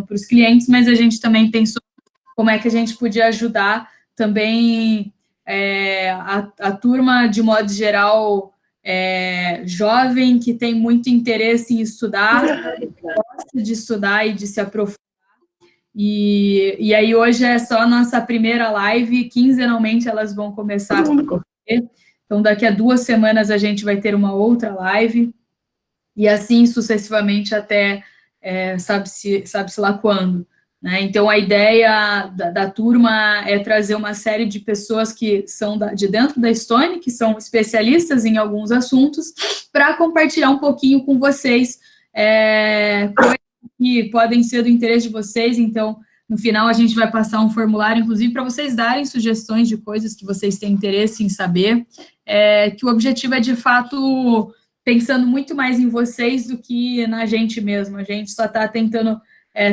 para os clientes, mas a gente também pensou como é que a gente podia ajudar também a turma, de modo geral, jovem, que tem muito interesse em estudar, gosta de estudar e de se aprofundar. E aí hoje é só a nossa primeira live, quinzenalmente elas vão começar a acontecer. Então, daqui a 2 semanas a gente vai ter uma outra live, e assim sucessivamente até sabe-se lá quando. Né? Então, a ideia da turma é trazer uma série de pessoas que são de dentro da Stone, que são especialistas em alguns assuntos, para compartilhar um pouquinho com vocês coisas que podem ser do interesse de vocês. Então, no final, a gente vai passar um formulário, inclusive, para vocês darem sugestões de coisas que vocês têm interesse em saber, que o objetivo é, de fato, pensando muito mais em vocês do que na gente mesmo. A gente só está tentando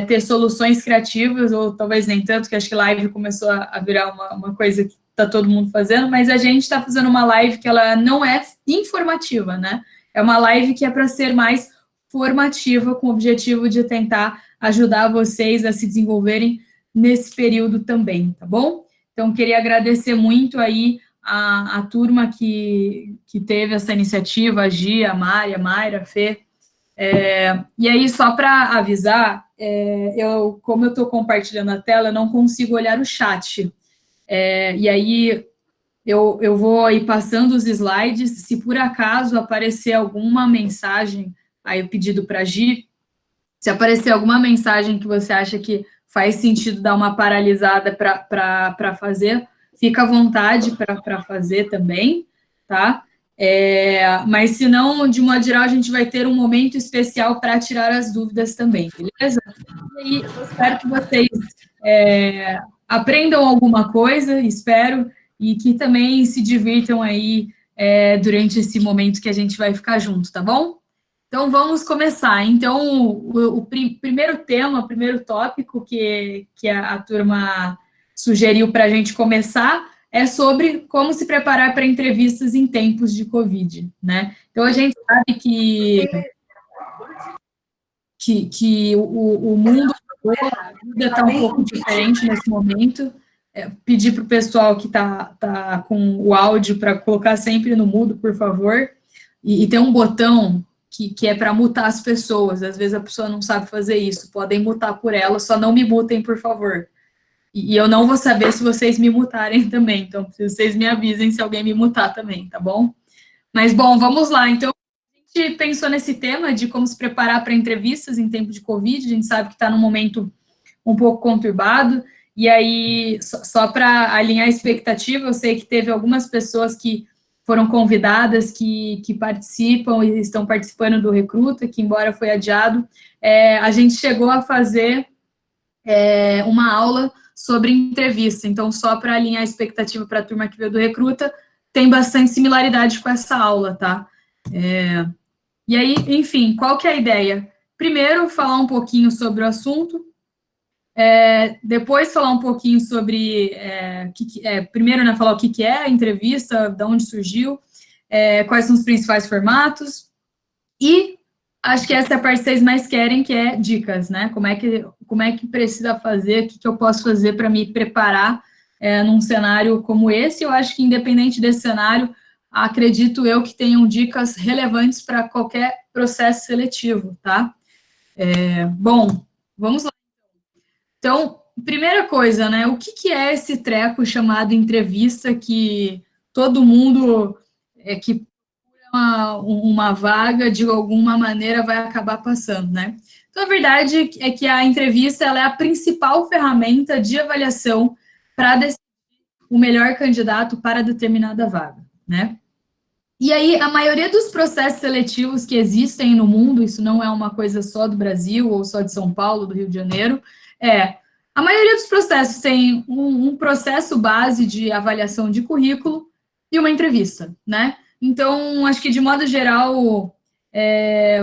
ter soluções criativas, ou talvez nem tanto, que acho que live começou a virar uma coisa que está todo mundo fazendo, mas a gente está fazendo uma live que ela não é informativa, né? É uma live que é para ser mais formativa, com o objetivo de tentar ajudar vocês a se desenvolverem nesse período também, tá bom? Então, queria agradecer muito aí a turma que teve essa iniciativa, a Gia, a Mari, a Mayra, a Fê. E aí, só para avisar, como eu estou compartilhando a tela, eu não consigo olhar o chat. E aí, eu vou ir passando os slides. Se por acaso aparecer alguma mensagem, aí eu pedido para a Gi, se aparecer alguma mensagem que você acha que faz sentido dar uma paralisada para fazer, fica à vontade para fazer também, tá? Mas, se não, de modo geral, a gente vai ter um momento especial para tirar as dúvidas também, beleza? E aí, eu espero que vocês aprendam alguma coisa, espero, e que também se divirtam aí durante esse momento que a gente vai ficar junto, tá bom? Então, vamos começar. Então, o primeiro tema, o primeiro tópico que a turma sugeriu para a gente começar é sobre como se preparar para entrevistas em tempos de Covid, né? Então, a gente sabe que o mundo, a vida está um pouco diferente nesse momento. Pedir para o pessoal que tá com o áudio para colocar sempre no mudo, por favor. E tem um botão que é para mutar as pessoas. Às vezes a pessoa não sabe fazer isso. Podem mutar por ela, só não me mutem, por favor. E eu não vou saber se vocês me mutarem também. Então, vocês me avisem se alguém me mutar também, tá bom? Mas, bom, vamos lá. Então, a gente pensou nesse tema de como se preparar para entrevistas em tempo de Covid. A gente sabe que está num momento um pouco conturbado. E aí, só para alinhar a expectativa, eu sei que teve algumas pessoas que foram convidadas, que participam e estão participando do Recruta, que, embora foi adiado, a gente chegou a fazer uma aula sobre entrevista. Então, só para alinhar a expectativa para a turma que veio do Recruta, tem bastante similaridade com essa aula, tá? E aí, enfim, qual que é a ideia? Primeiro, falar um pouquinho sobre o assunto, depois falar um pouquinho sobre, primeiro, né, falar o que é a entrevista, de onde surgiu, quais são os principais formatos, e acho que essa é a parte que vocês mais querem, que é dicas, né, como é que precisa fazer, o que eu posso fazer para me preparar num cenário como esse. Eu acho que, independente desse cenário, acredito eu que tenham dicas relevantes para qualquer processo seletivo, tá? Bom, vamos lá. Então, primeira coisa, né, o que é esse treco chamado entrevista que todo mundo que procura uma vaga, de alguma maneira, vai acabar passando, né? Então, a verdade é que a entrevista ela é a principal ferramenta de avaliação para decidir o melhor candidato para determinada vaga, né? E aí, a maioria dos processos seletivos que existem no mundo, isso não é uma coisa só do Brasil, ou só de São Paulo, do Rio de Janeiro, a maioria dos processos tem um processo base de avaliação de currículo e uma entrevista, né? Então, acho que, de modo geral,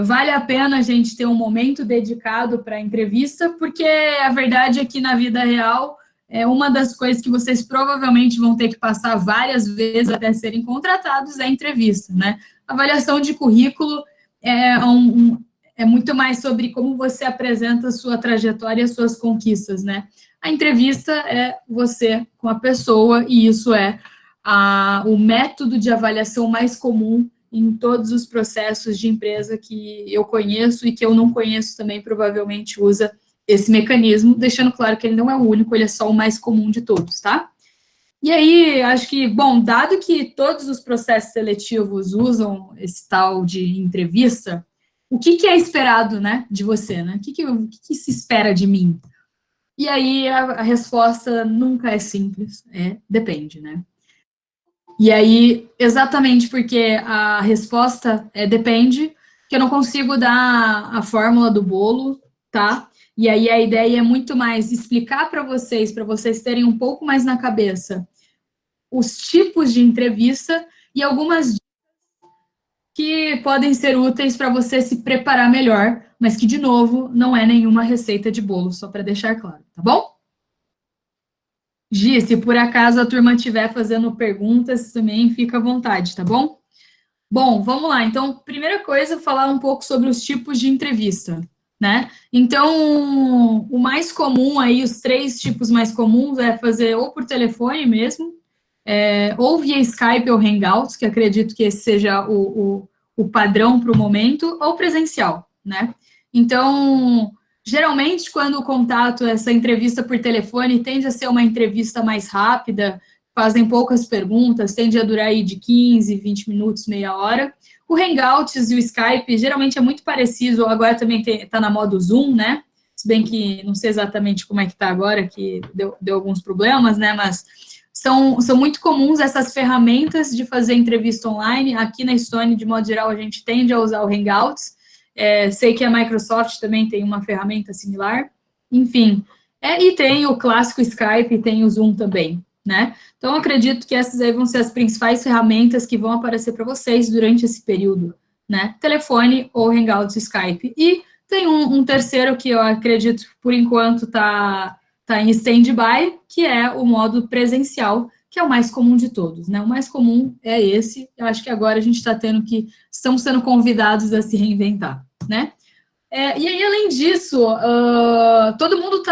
vale a pena a gente ter um momento dedicado para a entrevista, porque a verdade é que, na vida real, uma das coisas que vocês provavelmente vão ter que passar várias vezes até serem contratados é a entrevista, né? Avaliação de currículo é muito mais sobre como você apresenta a sua trajetória e as suas conquistas, né? A entrevista é você com a pessoa, e isso é o método de avaliação mais comum em todos os processos de empresa que eu conheço e que eu não conheço também, provavelmente usa esse mecanismo, deixando claro que ele não é o único, ele é só o mais comum de todos, tá? E aí, acho que, bom, dado que todos os processos seletivos usam esse tal de entrevista, o que é esperado, né, de você, né? O que se espera de mim? E aí, a resposta nunca é simples, depende, né? E aí, exatamente porque a resposta depende, que eu não consigo dar a fórmula do bolo, tá? E aí a ideia é muito mais explicar para vocês terem um pouco mais na cabeça os tipos de entrevista e algumas dicas que podem ser úteis para você se preparar melhor, mas que, de novo, não é nenhuma receita de bolo, só para deixar claro, tá bom? Gi, se por acaso a turma estiver fazendo perguntas, também fica à vontade, tá bom? Bom, vamos lá. Então, primeira coisa, falar um pouco sobre os tipos de entrevista, né? Então, o mais comum aí, os 3 tipos mais comuns é fazer ou por telefone mesmo, ou via Skype ou Hangouts, que acredito que esse seja o padrão para o momento, ou presencial, né? Então, geralmente, quando o contato, essa entrevista por telefone, tende a ser uma entrevista mais rápida, fazem poucas perguntas, tende a durar aí de 15, 20 minutos, meia hora. O Hangouts e o Skype, geralmente é muito parecido, agora também está na moda o Zoom, né? Se bem que não sei exatamente como é que está agora, que deu alguns problemas, né? Mas são muito comuns essas ferramentas de fazer entrevista online. Aqui na Stone, de modo geral, a gente tende a usar o Hangouts. Sei que a Microsoft também tem uma ferramenta similar. Enfim, e tem o clássico Skype e tem o Zoom também, né? Então, acredito que essas aí vão ser as principais ferramentas que vão aparecer para vocês durante esse período, né? Telefone ou Hangouts Skype. E tem um terceiro que eu acredito, por enquanto, está em stand-by, que é o modo presencial, que é o mais comum de todos, né? O mais comum é esse. Eu acho que agora a gente está estamos sendo convidados a se reinventar, né? E aí, além disso, todo mundo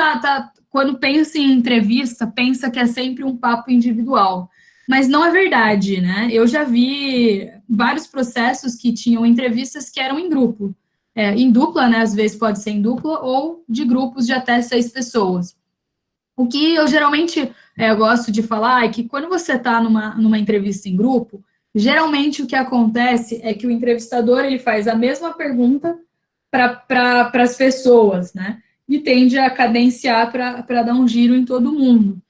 quando pensa em entrevista, pensa que é sempre um papo individual. Mas não é verdade, né? Eu já vi vários processos que tinham entrevistas que eram em grupo. Em dupla, né? Às vezes pode ser em dupla, ou de grupos de até 6 pessoas. O que eu geralmente gosto de falar é que quando você está numa entrevista em grupo, geralmente o que acontece é que o entrevistador ele faz a mesma pergunta para as pessoas, né? E tende a cadenciar para dar um giro em todo mundo.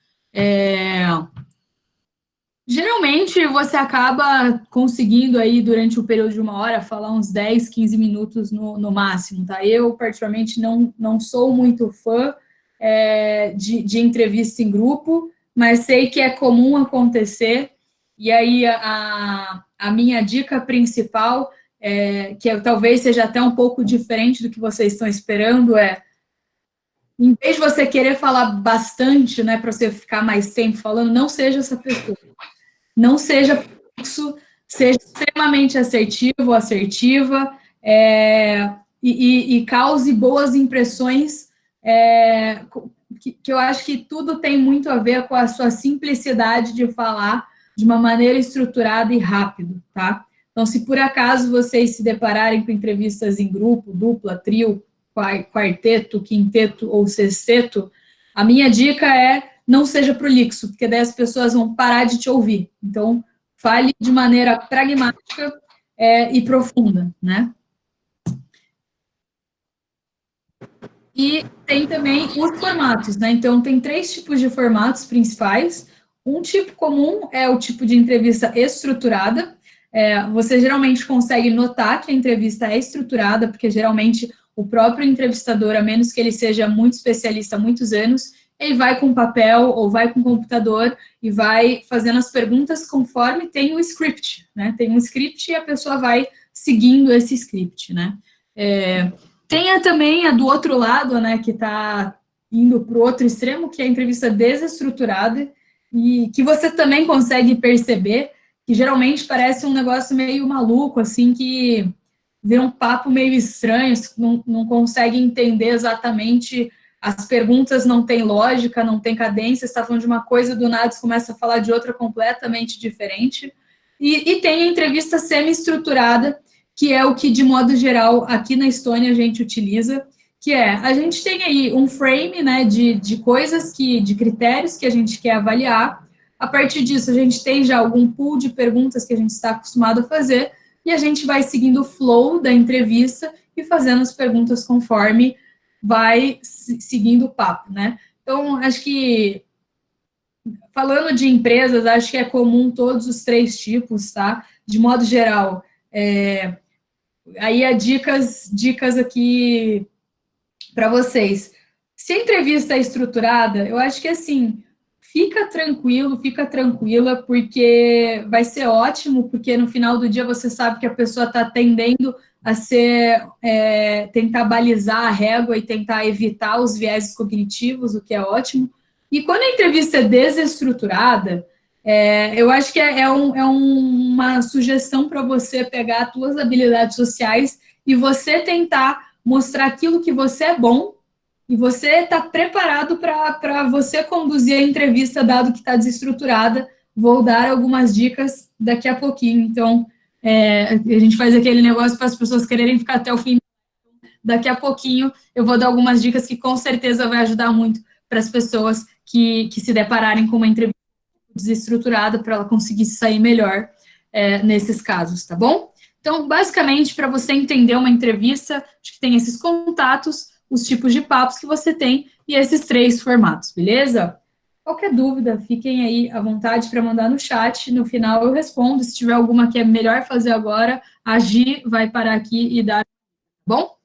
Geralmente você acaba conseguindo aí, durante o período de 1 hora, falar uns 10, 15 minutos no máximo, tá? Eu, particularmente, não sou muito fã de entrevista em grupo, mas sei que é comum acontecer, e aí a minha dica principal, que talvez seja até um pouco diferente do que vocês estão esperando, em vez de você querer falar bastante, né, para você ficar mais tempo falando, não seja essa pessoa. Não seja fixo, seja extremamente assertivo, assertiva, e cause boas impressões, que eu acho que tudo tem muito a ver com a sua simplicidade de falar de uma maneira estruturada e rápido, tá? Então, se por acaso vocês se depararem com entrevistas em grupo, dupla, trio, quarteto, quinteto ou sexteto, a minha dica não seja prolixo, porque daí as pessoas vão parar de te ouvir. Então, fale de maneira pragmática e profunda, né? E tem também os formatos, né? Então, tem 3 tipos de formatos principais. Um tipo comum é o tipo de entrevista estruturada. Você geralmente consegue notar que a entrevista é estruturada, porque geralmente o próprio entrevistador, a menos que ele seja muito especialista há muitos anos, ele vai com papel ou vai com computador e vai fazendo as perguntas conforme tem o script, né? Tem um script e a pessoa vai seguindo esse script, né? Tem também a do outro lado, né, que está indo para o outro extremo, que é a entrevista desestruturada, e que você também consegue perceber que geralmente parece um negócio meio maluco, assim, que vira um papo meio estranho, não consegue entender exatamente, as perguntas não têm lógica, não tem cadência, você está falando de uma coisa, do nada você começa a falar de outra completamente diferente. E tem a entrevista semi-estruturada, que é o que, de modo geral, aqui na Estônia a gente utiliza, que é, a gente tem aí um frame, né, de coisas, de critérios que a gente quer avaliar. A partir disso, a gente tem já algum pool de perguntas que a gente está acostumado a fazer, e a gente vai seguindo o flow da entrevista e fazendo as perguntas conforme vai seguindo o papo, né? Então, acho que, falando de empresas, acho que é comum todos os 3 tipos, tá? De modo geral, aí dicas aqui para vocês. Se a entrevista é estruturada, eu acho que assim, fica tranquilo, fica tranquila, porque vai ser ótimo, porque no final do dia você sabe que a pessoa está tendendo a tentar balizar a régua e tentar evitar os vieses cognitivos, o que é ótimo. E quando a entrevista é desestruturada, eu acho que uma sugestão para você pegar as suas habilidades sociais e você tentar mostrar aquilo que você é bom e você está preparado para você conduzir a entrevista, dado que está desestruturada. Vou dar algumas dicas daqui a pouquinho. Então, a gente faz aquele negócio para as pessoas quererem ficar até o fim. Daqui a pouquinho eu vou dar algumas dicas que com certeza vai ajudar muito para as pessoas que se depararem com uma entrevista desestruturada, para ela conseguir sair melhor nesses casos, tá bom? Então, basicamente, para você entender uma entrevista, acho que tem esses contatos, os tipos de papos que você tem e esses 3 formatos, beleza? Qualquer dúvida, fiquem aí à vontade para mandar no chat, no final eu respondo. Se tiver alguma que é melhor fazer agora, a Gi vai parar aqui e dar, tá bom?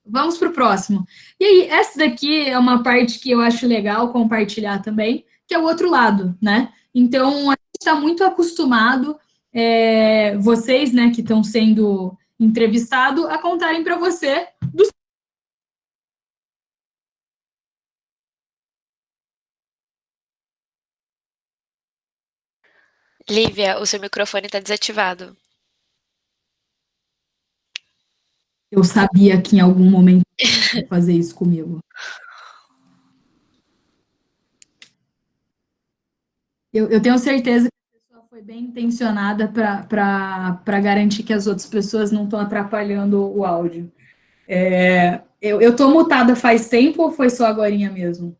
Vamos para o próximo. E aí, essa daqui é uma parte que eu acho legal compartilhar também, que é o outro lado, né? Então, a gente está muito acostumado, vocês, né, que estão sendo entrevistados, a contarem para você dos... Lívia, o seu microfone está desativado. Eu sabia que em algum momento ia fazer isso comigo. Eu tenho certeza que a pessoa foi bem intencionada para garantir que as outras pessoas não estão atrapalhando o áudio. Eu estou mutada faz tempo ou foi só agorinha mesmo?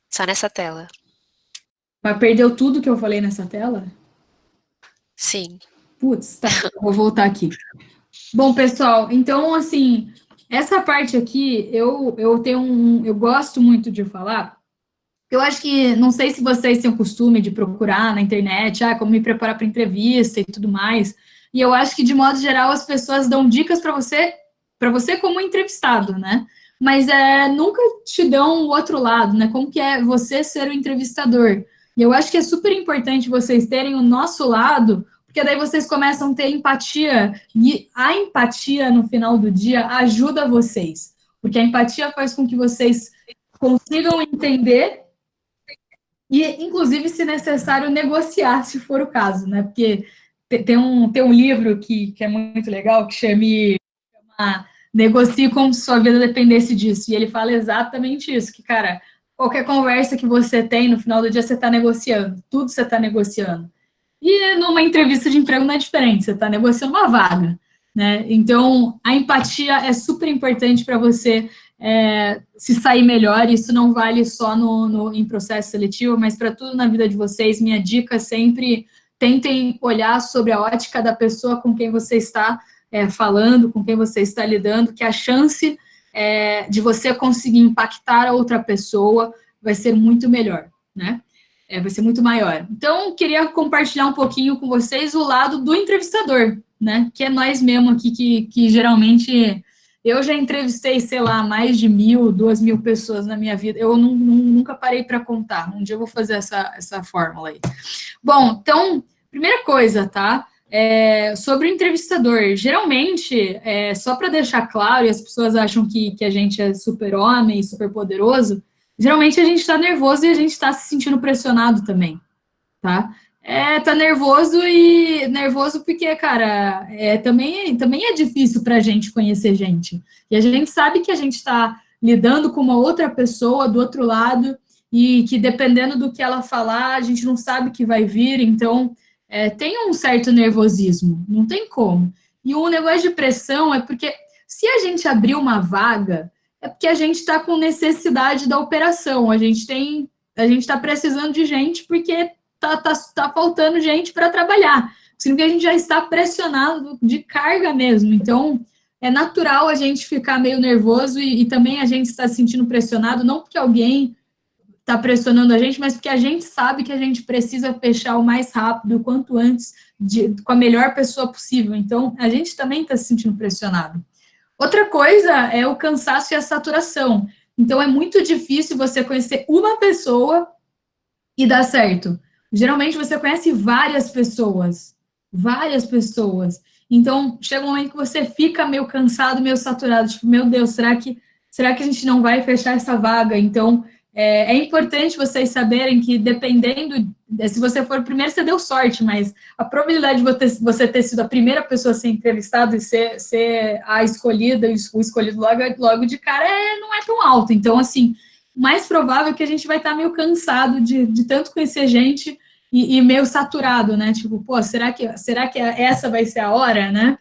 Só nessa tela. Mas perdeu tudo que eu falei nessa tela? Sim. Putz, tá, vou voltar aqui. Bom, pessoal, então, assim, essa parte aqui, eu gosto muito de falar. Eu acho que, não sei se vocês têm o costume de procurar na internet, como me preparar para entrevista e tudo mais. E eu acho que, de modo geral, as pessoas dão dicas para você como entrevistado, né? Mas nunca te dão o outro lado, né? Como que é você ser o entrevistador. E eu acho que é super importante vocês terem o nosso lado, porque daí vocês começam a ter empatia, e a empatia, no final do dia, ajuda vocês. Porque a empatia faz com que vocês consigam entender e, inclusive, se necessário, negociar, se for o caso, né? Porque tem um livro que é muito legal, que chama Negocie como se sua vida dependesse disso. E ele fala exatamente isso, que, cara, qualquer conversa que você tem, no final do dia, você está negociando. Tudo você está negociando. E numa entrevista de emprego não é diferente, você está negociando uma vaga, né? Então, a empatia é super importante para você se sair melhor. Isso não vale só em processo seletivo, mas para tudo na vida de vocês. Minha dica é sempre: tentem olhar sobre a ótica da pessoa com quem você está falando, com quem você está lidando, que a chance de você conseguir impactar a outra pessoa vai ser muito melhor, né? Vai ser muito maior. Então, queria compartilhar um pouquinho com vocês o lado do entrevistador, né? Que é nós mesmo aqui, que geralmente eu já entrevistei, sei lá, mais de 1.000, 2.000 pessoas na minha vida. Eu nunca parei para contar. Um dia eu vou fazer essa fórmula aí. Bom, então, primeira coisa, tá? Sobre o entrevistador. Geralmente, só para deixar claro, e as pessoas acham que a gente é super-homem, super poderoso, geralmente a gente está nervoso e a gente está se sentindo pressionado também, tá? Tá nervoso porque, cara, também é difícil para a gente conhecer gente. E a gente sabe que a gente está lidando com uma outra pessoa do outro lado e que dependendo do que ela falar, a gente não sabe o que vai vir, então tem um certo nervosismo, não tem como. E um negócio de pressão é porque se a gente abrir uma vaga, é porque a gente está com necessidade da operação, a gente está precisando de gente porque tá faltando gente para trabalhar. Significa que a gente já está pressionado de carga mesmo. Então, é natural a gente ficar meio nervoso e também a gente está se sentindo pressionado, não porque alguém está pressionando a gente, mas porque a gente sabe que a gente precisa fechar o mais rápido, o quanto antes, com a melhor pessoa possível. Então, a gente também está se sentindo pressionado. Outra coisa é o cansaço e a saturação. Então, é muito difícil você conhecer uma pessoa e dar certo. Geralmente você conhece várias pessoas. Várias pessoas. Então, chega um momento que você fica meio cansado, meio saturado. Tipo, meu Deus, será que a gente não vai fechar essa vaga? Então, é importante vocês saberem que, dependendo, se você for o primeiro, você deu sorte, mas a probabilidade de você ter sido a primeira pessoa a ser entrevistada e ser a escolhida, o escolhido logo de cara, não é tão alto. Então, assim, mais provável que a gente vai estar meio cansado de tanto conhecer gente e meio saturado, né? Tipo, pô, será que essa vai ser a hora, né?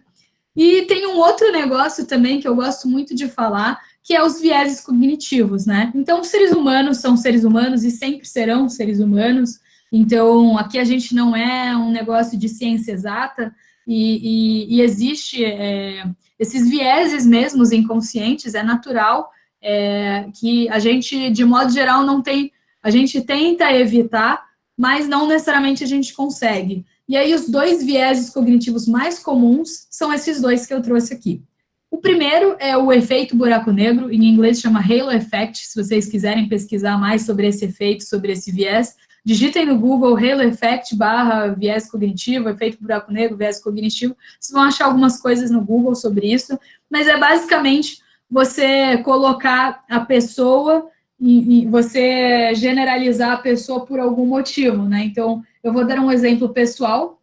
E tem um outro negócio também que eu gosto muito de falar, que é os vieses cognitivos, né? Então, os seres humanos são seres humanos e sempre serão seres humanos. Então, aqui a gente não é um negócio de ciência exata e existe esses vieses mesmos inconscientes, é natural que a gente, de modo geral, não tem, a gente tenta evitar, mas não necessariamente a gente consegue. E aí, os dois vieses cognitivos mais comuns são esses dois que eu trouxe aqui. O primeiro é o efeito buraco negro, em inglês chama Halo Effect. Se vocês quiserem pesquisar mais sobre esse efeito, sobre esse viés, digitem no Google Halo Effect / viés cognitivo, efeito buraco negro, viés cognitivo. Vocês vão achar algumas coisas no Google sobre isso, mas é basicamente você colocar a pessoa e você generalizar a pessoa por algum motivo, né? Então, eu vou dar um exemplo pessoal.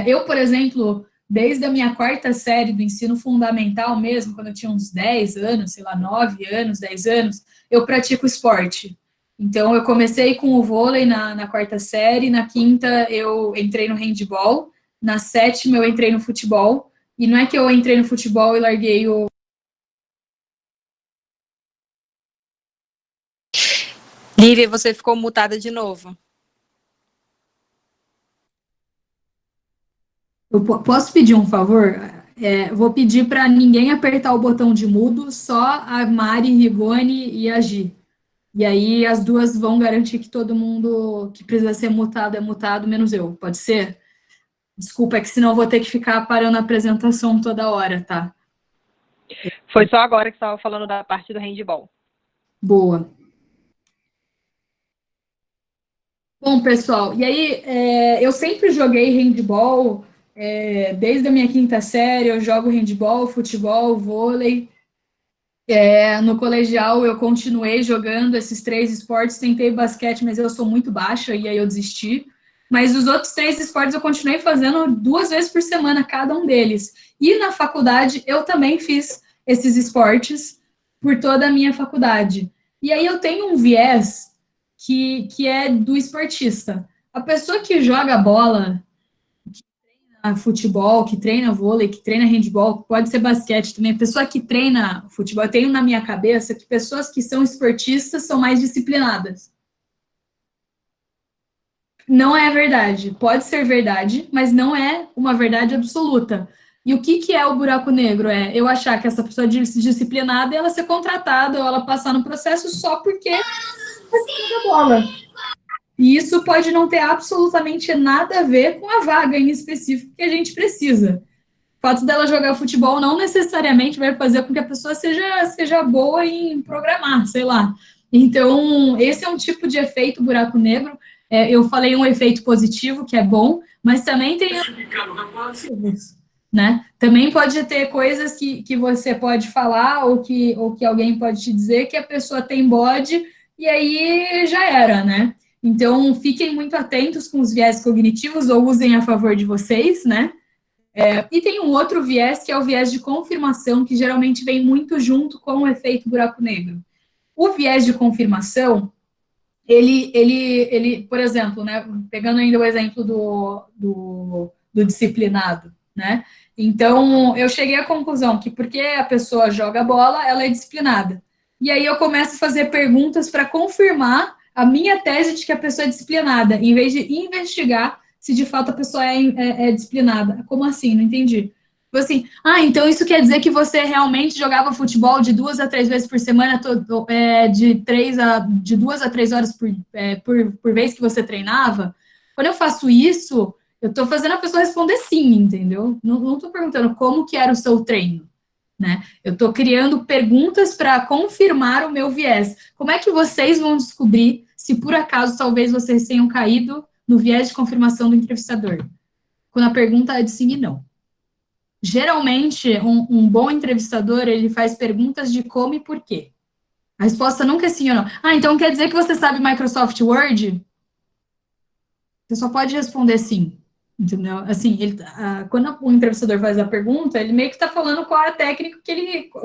Eu, por exemplo, desde a minha quarta série do ensino fundamental mesmo, quando eu tinha uns 10 anos, sei lá, 9 anos, 10 anos, eu pratico esporte. Então, eu comecei com o vôlei na quarta série, na quinta eu entrei no handball, na sétima eu entrei no futebol, e não é que eu entrei no futebol e larguei o... Lívia, você ficou mutada de novo. Eu posso pedir um favor? Vou pedir para ninguém apertar o botão de mudo, só a Mari, Rigoni e a Gi. E aí as duas vão garantir que todo mundo que precisa ser mutado é mutado, menos eu. Pode ser? Desculpa, é que senão eu vou ter que ficar parando a apresentação toda hora, tá? Foi só agora que você estava falando da parte do handball. Boa. Bom, pessoal, e aí eu sempre joguei handball, desde a minha quinta série eu jogo handball, futebol, vôlei. No colegial eu continuei jogando esses 3 esportes, tentei basquete, mas eu sou muito baixa e aí eu desisti. Mas os outros 3 esportes eu continuei fazendo 2 vezes por semana, cada um deles. E na faculdade eu também fiz esses esportes por toda a minha faculdade. E aí eu tenho um viés que é do esportista. A pessoa que joga bola, futebol, que treina vôlei, que treina handball, pode ser basquete também. A pessoa que treina futebol, eu tenho na minha cabeça que pessoas que são esportistas são mais disciplinadas. Não é verdade. Pode ser verdade, mas não é uma verdade absoluta. E o que é o buraco negro? É eu achar que essa pessoa é disciplinada e ela ser contratada ou ela passar no processo só porque joga bola. E isso pode não ter absolutamente nada a ver com a vaga em específico que a gente precisa. O fato dela jogar futebol não necessariamente vai fazer com que a pessoa seja boa em programar, sei lá. Então, esse é um tipo de efeito buraco negro. Eu falei um efeito positivo, que é bom, mas também tem... né? Também pode ter coisas que você pode falar ou que alguém pode te dizer que a pessoa tem bode e aí já era, né? Então, fiquem muito atentos com os viés cognitivos ou usem a favor de vocês, né? E tem um outro viés, que é o viés de confirmação, que geralmente vem muito junto com o efeito buraco negro. O viés de confirmação, ele por exemplo, né, pegando ainda o exemplo do disciplinado, né? Então, eu cheguei à conclusão que porque a pessoa joga bola, ela é disciplinada. E aí eu começo a fazer perguntas para confirmar a minha tese de que a pessoa é disciplinada, em vez de investigar se de fato a pessoa é disciplinada. Como assim? Não entendi. Tipo assim, então isso quer dizer que você realmente jogava futebol de 2 a 3 vezes por semana, de 2 a 3 horas por vez que você treinava? Quando eu faço isso, eu estou fazendo a pessoa responder sim, entendeu? Não estou perguntando como que era o seu treino, né? Eu estou criando perguntas para confirmar o meu viés. Como é que vocês vão descobrir se por acaso talvez vocês tenham caído no viés de confirmação do entrevistador? Quando a pergunta é de sim e não. Geralmente, um bom entrevistador, ele faz perguntas de como e por quê. A resposta nunca é sim ou não. Então quer dizer que você sabe Microsoft Word? Você só pode responder sim, entendeu? Assim, quando o entrevistador faz a pergunta, ele meio que está falando qual é a técnica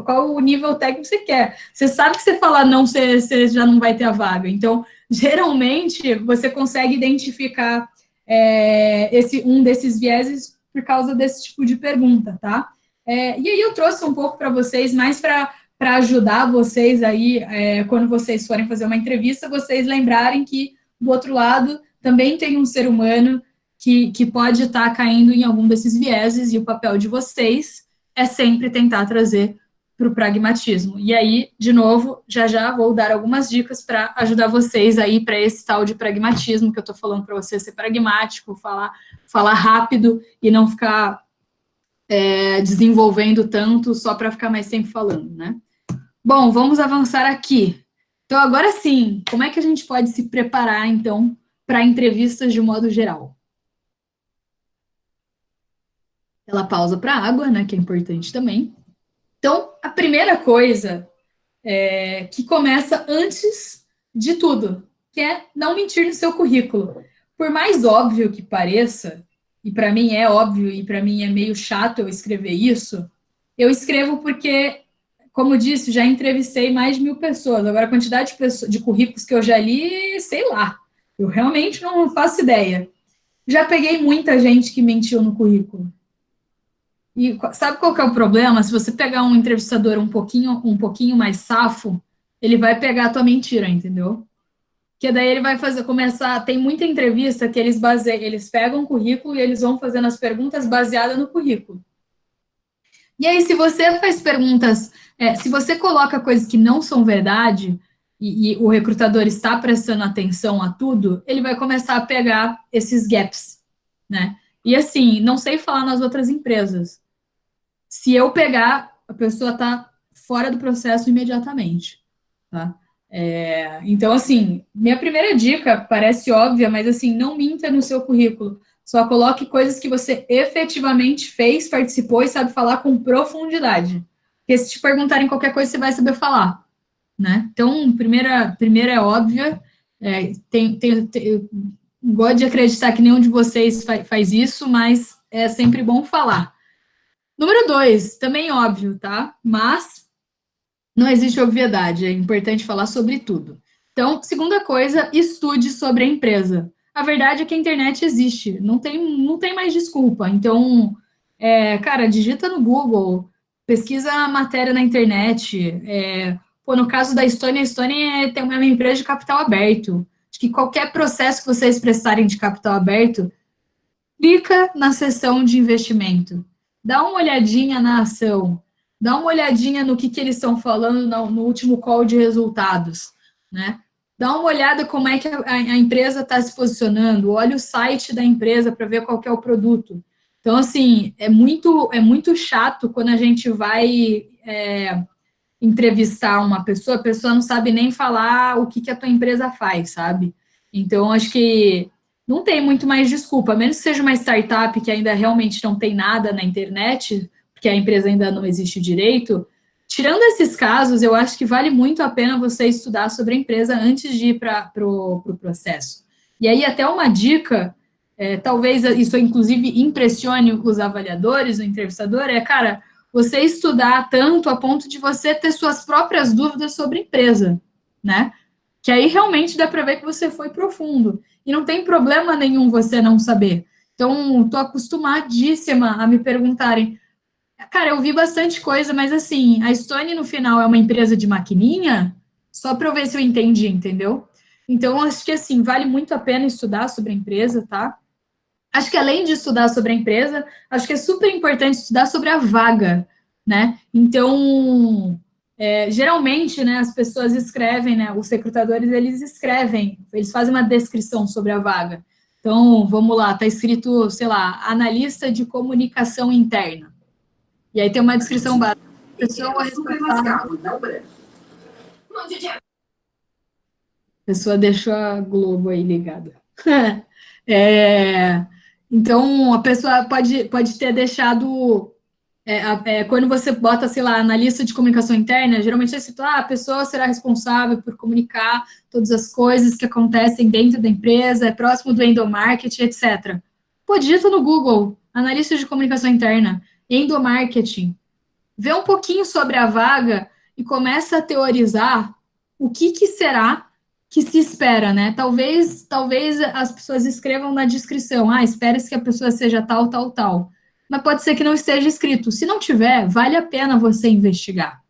qual o nível técnico que você quer. Você sabe que você falar não, você já não vai ter a vaga. Então, geralmente, você consegue identificar um desses vieses por causa desse tipo de pergunta, tá? E aí eu trouxe um pouco para vocês, mais para ajudar vocês aí, quando vocês forem fazer uma entrevista, vocês lembrarem que, do outro lado, também tem um ser humano que pode estar caindo em algum desses vieses, e o papel de vocês é sempre tentar trazer para o pragmatismo. E aí, de novo, já vou dar algumas dicas para ajudar vocês aí para esse tal de pragmatismo que eu estou falando para vocês, ser pragmático, falar rápido e não ficar desenvolvendo tanto só para ficar mais tempo falando, né? Bom, vamos avançar aqui. Então, agora sim, como é que a gente pode se preparar, então, para entrevistas de modo geral? Ela pausa para água, né, que é importante também. Então, a primeira coisa que começa antes de tudo, que é não mentir no seu currículo. Por mais óbvio que pareça, e para mim é óbvio, e para mim é meio chato eu escrever isso, eu escrevo porque, como disse, já entrevistei mais de 1.000 pessoas. Agora, a quantidade de currículos que eu já li, sei lá. Eu realmente não faço ideia. Já peguei muita gente que mentiu no currículo. E sabe qual que é o problema? Se você pegar um entrevistador um pouquinho mais safo, ele vai pegar a tua mentira, entendeu? Porque daí ele vai começar. Tem muita entrevista que eles pegam o currículo e eles vão fazendo as perguntas baseadas no currículo. E aí, se você faz perguntas, se você coloca coisas que não são verdade, e o recrutador está prestando atenção a tudo, ele vai começar a pegar esses gaps, né? E assim, não sei falar nas outras empresas. Se eu pegar, a pessoa está fora do processo imediatamente, tá? Então, assim, minha primeira dica parece óbvia, mas assim, não minta no seu currículo. Só coloque coisas que você efetivamente fez, participou e sabe falar com profundidade. Porque se te perguntarem qualquer coisa, você vai saber falar, né? Então, primeira é óbvia. Eu gosto de acreditar que nenhum de vocês faz isso, mas é sempre bom falar. Número 2, também óbvio, tá? Mas não existe obviedade, é importante falar sobre tudo. Então, segunda coisa, estude sobre a empresa. A verdade é que a internet existe, não tem mais desculpa. Então, cara, digita no Google, pesquisa a matéria na internet. No caso da Estônia, a Estônia tem uma empresa de capital aberto. Acho que qualquer processo que vocês prestarem de capital aberto, clica na seção de investimento. Dá uma olhadinha na ação, dá uma olhadinha no que eles estão falando no último call de resultados, né? Dá uma olhada como é que a empresa está se posicionando, olha o site da empresa para ver qual que é o produto. Então, assim, é muito chato quando a gente vai entrevistar uma pessoa, a pessoa não sabe nem falar o que a tua empresa faz, sabe? Então, acho que não tem muito mais desculpa, a menos que seja uma startup que ainda realmente não tem nada na internet, porque a empresa ainda não existe direito. Tirando esses casos, eu acho que vale muito a pena você estudar sobre a empresa antes de ir para o processo. E aí, até uma dica, talvez isso inclusive impressione os avaliadores, o entrevistador, cara, você estudar tanto a ponto de você ter suas próprias dúvidas sobre a empresa, né? Que aí realmente dá para ver que você foi profundo. E não tem problema nenhum você não saber. Então, estou acostumadíssima a me perguntarem, cara, eu vi bastante coisa, mas assim, a Stone no final é uma empresa de maquininha? Só para eu ver se eu entendi, entendeu? Então, acho que assim, vale muito a pena estudar sobre a empresa, tá? Acho que além de estudar sobre a empresa, acho que é super importante estudar sobre a vaga, né? Então, geralmente, né, as pessoas escrevem, né, os recrutadores, eles escrevem, eles fazem uma descrição sobre a vaga. Então, vamos lá, tá escrito, sei lá, analista de comunicação interna. E aí tem uma descrição básica. Pessoa responsável. A pessoa deixou a Globo aí ligada. Então, a pessoa pode ter deixado. Quando você bota, sei lá, na lista de comunicação interna, geralmente é escrito, a pessoa será responsável por comunicar todas as coisas que acontecem dentro da empresa, é próximo do endomarketing, etc. Pô, digita no Google, analista de comunicação interna, endomarketing. Vê um pouquinho sobre a vaga e começa a teorizar o que será que se espera, né? Talvez as pessoas escrevam na descrição, espera-se que a pessoa seja tal, tal, tal. Mas pode ser que não esteja escrito. Se não tiver, vale a pena você investigar.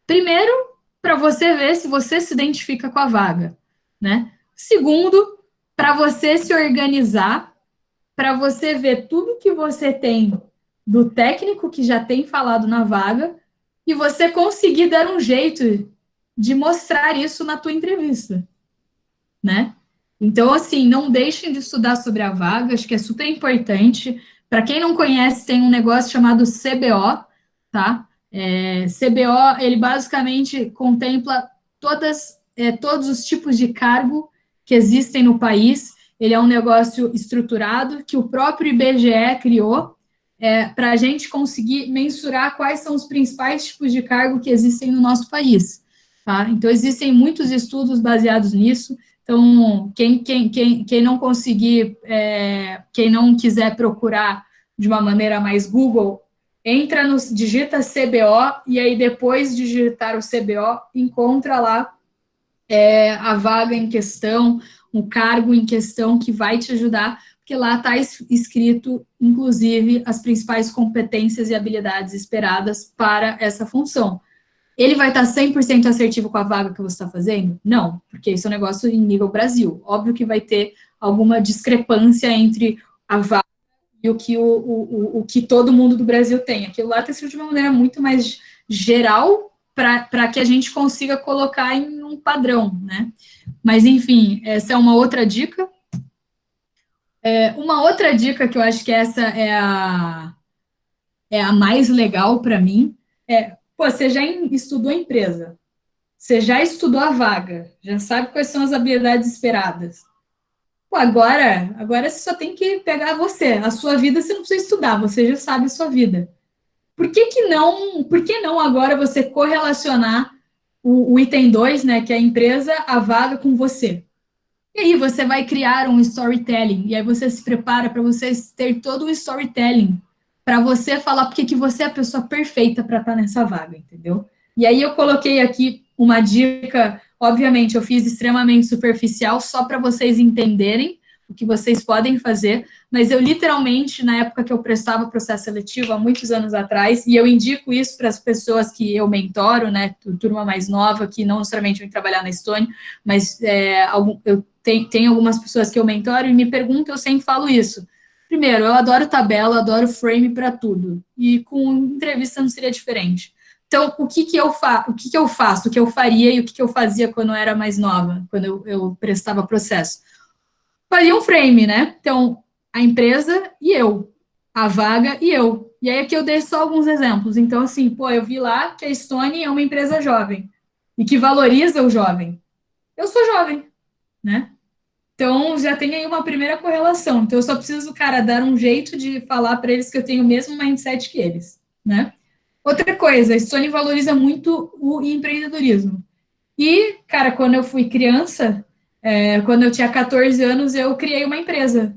Primeiro, para você ver se você se identifica com a vaga, né? Segundo, para você se organizar, para você ver tudo que você tem do técnico que já tem falado na vaga e você conseguir dar um jeito de mostrar isso na tua entrevista, né? Então, assim, não deixem de estudar sobre a vaga, acho que é super importante. Para quem não conhece, tem um negócio chamado CBO, tá? CBO, ele basicamente contempla todos os tipos de cargo que existem no país. Ele é um negócio estruturado que o próprio IBGE criou para a gente conseguir mensurar quais são os principais tipos de cargo que existem no nosso país. Tá? Então, existem muitos estudos baseados nisso. Então, quem não conseguir, quem não quiser procurar de uma maneira mais Google, digita CBO, e aí depois de digitar o CBO, encontra lá a vaga em questão, o cargo em questão que vai te ajudar, porque lá está escrito, inclusive, as principais competências e habilidades esperadas para essa função. Ele vai estar 100% assertivo com a vaga que você está fazendo? Não, porque isso é um negócio em nível Brasil. Óbvio que vai ter alguma discrepância entre a vaga e o que todo mundo do Brasil tem. Aquilo lá está escrito de uma maneira muito mais geral para que a gente consiga colocar em um padrão, né? Mas, enfim, essa é uma outra dica. Uma outra dica que eu acho que essa é a mais legal para mim você já estudou a empresa, você já estudou a vaga, já sabe quais são as habilidades esperadas. Pô, agora você só tem que pegar a sua vida você não precisa estudar, você já sabe a sua vida. Por que não agora você correlacionar o item 2, né, que é a empresa, a vaga com você? E aí você vai criar um storytelling, e aí você se prepara para você ter todo o storytelling, para você falar porque que você é a pessoa perfeita para estar nessa vaga, entendeu? E aí eu coloquei aqui uma dica, obviamente eu fiz extremamente superficial, só para vocês entenderem o que vocês podem fazer, mas eu literalmente, na época que eu prestava processo seletivo, há muitos anos atrás, e eu indico isso para as pessoas que eu mentoro, né, turma mais nova, que não necessariamente vem trabalhar na Stone, mas tem algumas pessoas que eu mentoro e me perguntam, eu sempre falo isso. Primeiro, eu adoro tabela, adoro frame para tudo. E com entrevista não seria diferente. Então, o que eu faço, o que eu faria e o que eu fazia quando eu era mais nova, quando eu prestava processo? Faria um frame, né? Então, a empresa e eu, a vaga e eu. E aí aqui eu dei só alguns exemplos. Então, assim, eu vi lá que a Stone é uma empresa jovem e que valoriza o jovem. Eu sou jovem, né? Então, já tem aí uma primeira correlação. Então, eu só preciso, cara, dar um jeito de falar para eles que eu tenho o mesmo mindset que eles, né? Outra coisa, a Stone valoriza muito o empreendedorismo. E, cara, quando eu fui criança, quando eu tinha 14 anos, eu criei uma empresa.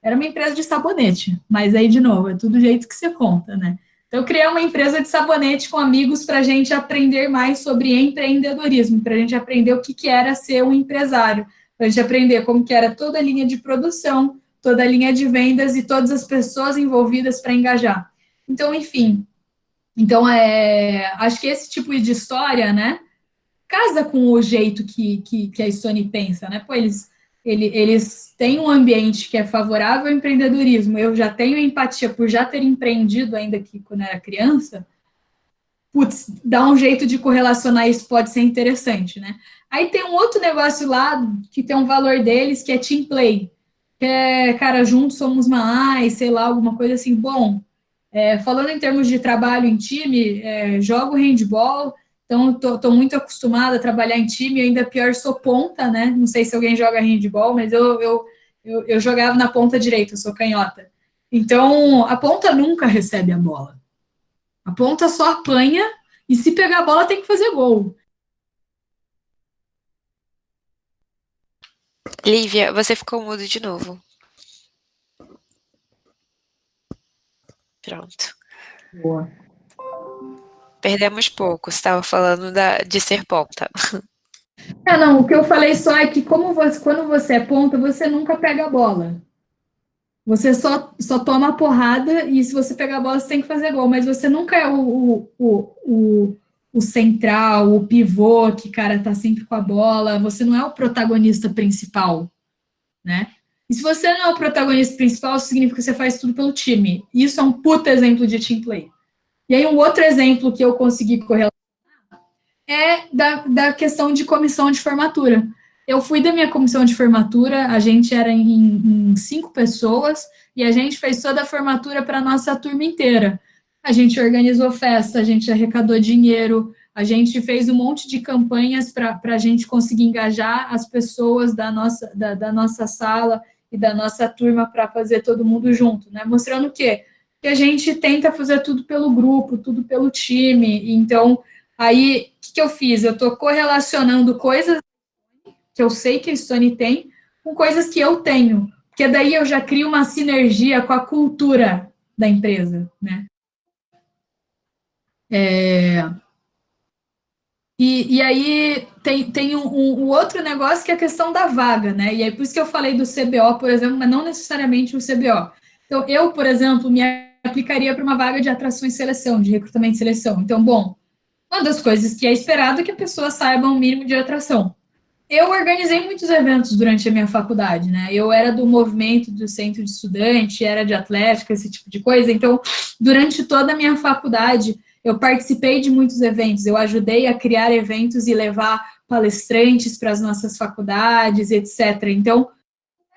Era uma empresa de sabonete, mas aí, de novo, é tudo do jeito que você conta, né? Então, eu criei uma empresa de sabonete com amigos para a gente aprender mais sobre empreendedorismo, para a gente aprender o que era ser um empresário, para a gente aprender como que era toda a linha de produção, toda a linha de vendas e todas as pessoas envolvidas para engajar. Então, enfim, acho que esse tipo de história, né, casa com o jeito que a Stone pensa, né? Pô, eles têm um ambiente que é favorável ao empreendedorismo. Eu já tenho empatia por já ter empreendido, ainda que quando era criança. Putz, dá um jeito de correlacionar isso, pode ser interessante, né? Aí tem um outro negócio lá que tem um valor deles, que é team play. Que é, cara, juntos somos mais, sei lá, alguma coisa assim. Bom, falando em termos de trabalho em time, jogo handball, então tô muito acostumada a trabalhar em time, ainda pior sou ponta, né? Não sei se alguém joga handball, mas eu jogava na ponta direita, eu sou canhota. Então, a ponta nunca recebe a bola. A ponta só apanha e se pegar a bola tem que fazer gol. Lívia, você ficou mudo de novo. Pronto. Boa. Perdemos pouco, você estava falando de ser ponta. Não, o que eu falei só é que quando você é ponta, você nunca pega a bola. Você só toma a porrada e se você pegar a bola, você tem que fazer gol. Mas você nunca é o central, o pivô, que, cara, tá sempre com a bola. Você não é o protagonista principal, né? E se você não é o protagonista principal, isso significa que você faz tudo pelo time. Isso é um puta exemplo de team play. E aí, um outro exemplo que eu consegui correlacionar é da questão de comissão de formatura. Eu fui da minha comissão de formatura, a gente era em 5 pessoas, e a gente fez toda a formatura para a nossa turma inteira. A gente organizou festa, a gente arrecadou dinheiro, a gente fez um monte de campanhas para a gente conseguir engajar as pessoas da nossa sala e da nossa turma para fazer todo mundo junto, né? Mostrando o quê? Que a gente tenta fazer tudo pelo grupo, tudo pelo time. Então, aí, o que eu fiz? Eu estou correlacionando coisas que eu sei que a Stone tem com coisas que eu tenho, porque daí eu já crio uma sinergia com a cultura da empresa, né? E aí tem um outro negócio que é a questão da vaga, né? E aí por isso que eu falei do CBO, por exemplo, mas não necessariamente o CBO. Então, eu, por exemplo, me aplicaria para uma vaga de atração e seleção, de recrutamento e seleção. Então, bom, uma das coisas que é esperado é que a pessoa saiba um mínimo de atração. Eu organizei muitos eventos durante a minha faculdade, né? Eu era do movimento do centro de estudante, era de atlética, esse tipo de coisa. Então, durante toda a minha faculdade, eu participei de muitos eventos. Eu ajudei a criar eventos e levar palestrantes para as nossas faculdades, etc. Então,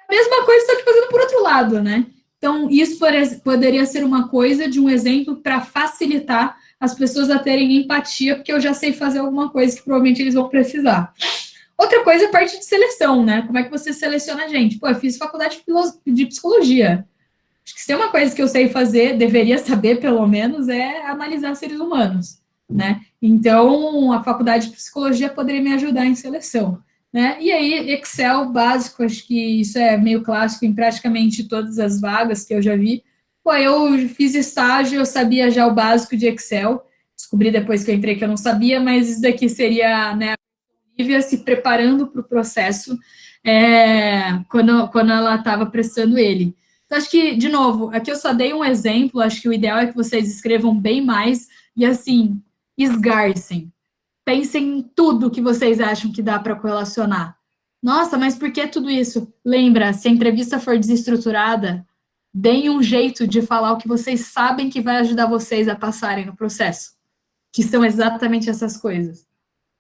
a mesma coisa só que fazendo por outro lado, né? Então, isso poderia ser uma coisa de um exemplo para facilitar as pessoas a terem empatia, porque eu já sei fazer alguma coisa que provavelmente eles vão precisar. Outra coisa é a parte de seleção, né? Como é que você seleciona a gente? Pô, eu fiz faculdade de psicologia. Acho que se tem uma coisa que eu sei fazer, deveria saber pelo menos, é analisar seres humanos, né? Então, a faculdade de psicologia poderia me ajudar em seleção, né? E aí, Excel básico, acho que isso é meio clássico em praticamente todas as vagas que eu já vi. Pô, eu fiz estágio, eu sabia já o básico de Excel. Descobri depois que eu entrei que eu não sabia, mas isso daqui seria, né, se preparando para o processo quando ela estava prestando ele. Então, acho que, de novo, aqui eu só dei um exemplo, acho que o ideal é que vocês escrevam bem mais e, assim, esgarcem. Pensem em tudo que vocês acham que dá para correlacionar. Nossa, mas por que tudo isso? Lembra, se a entrevista for desestruturada, deem um jeito de falar o que vocês sabem que vai ajudar vocês a passarem no processo, que são exatamente essas coisas.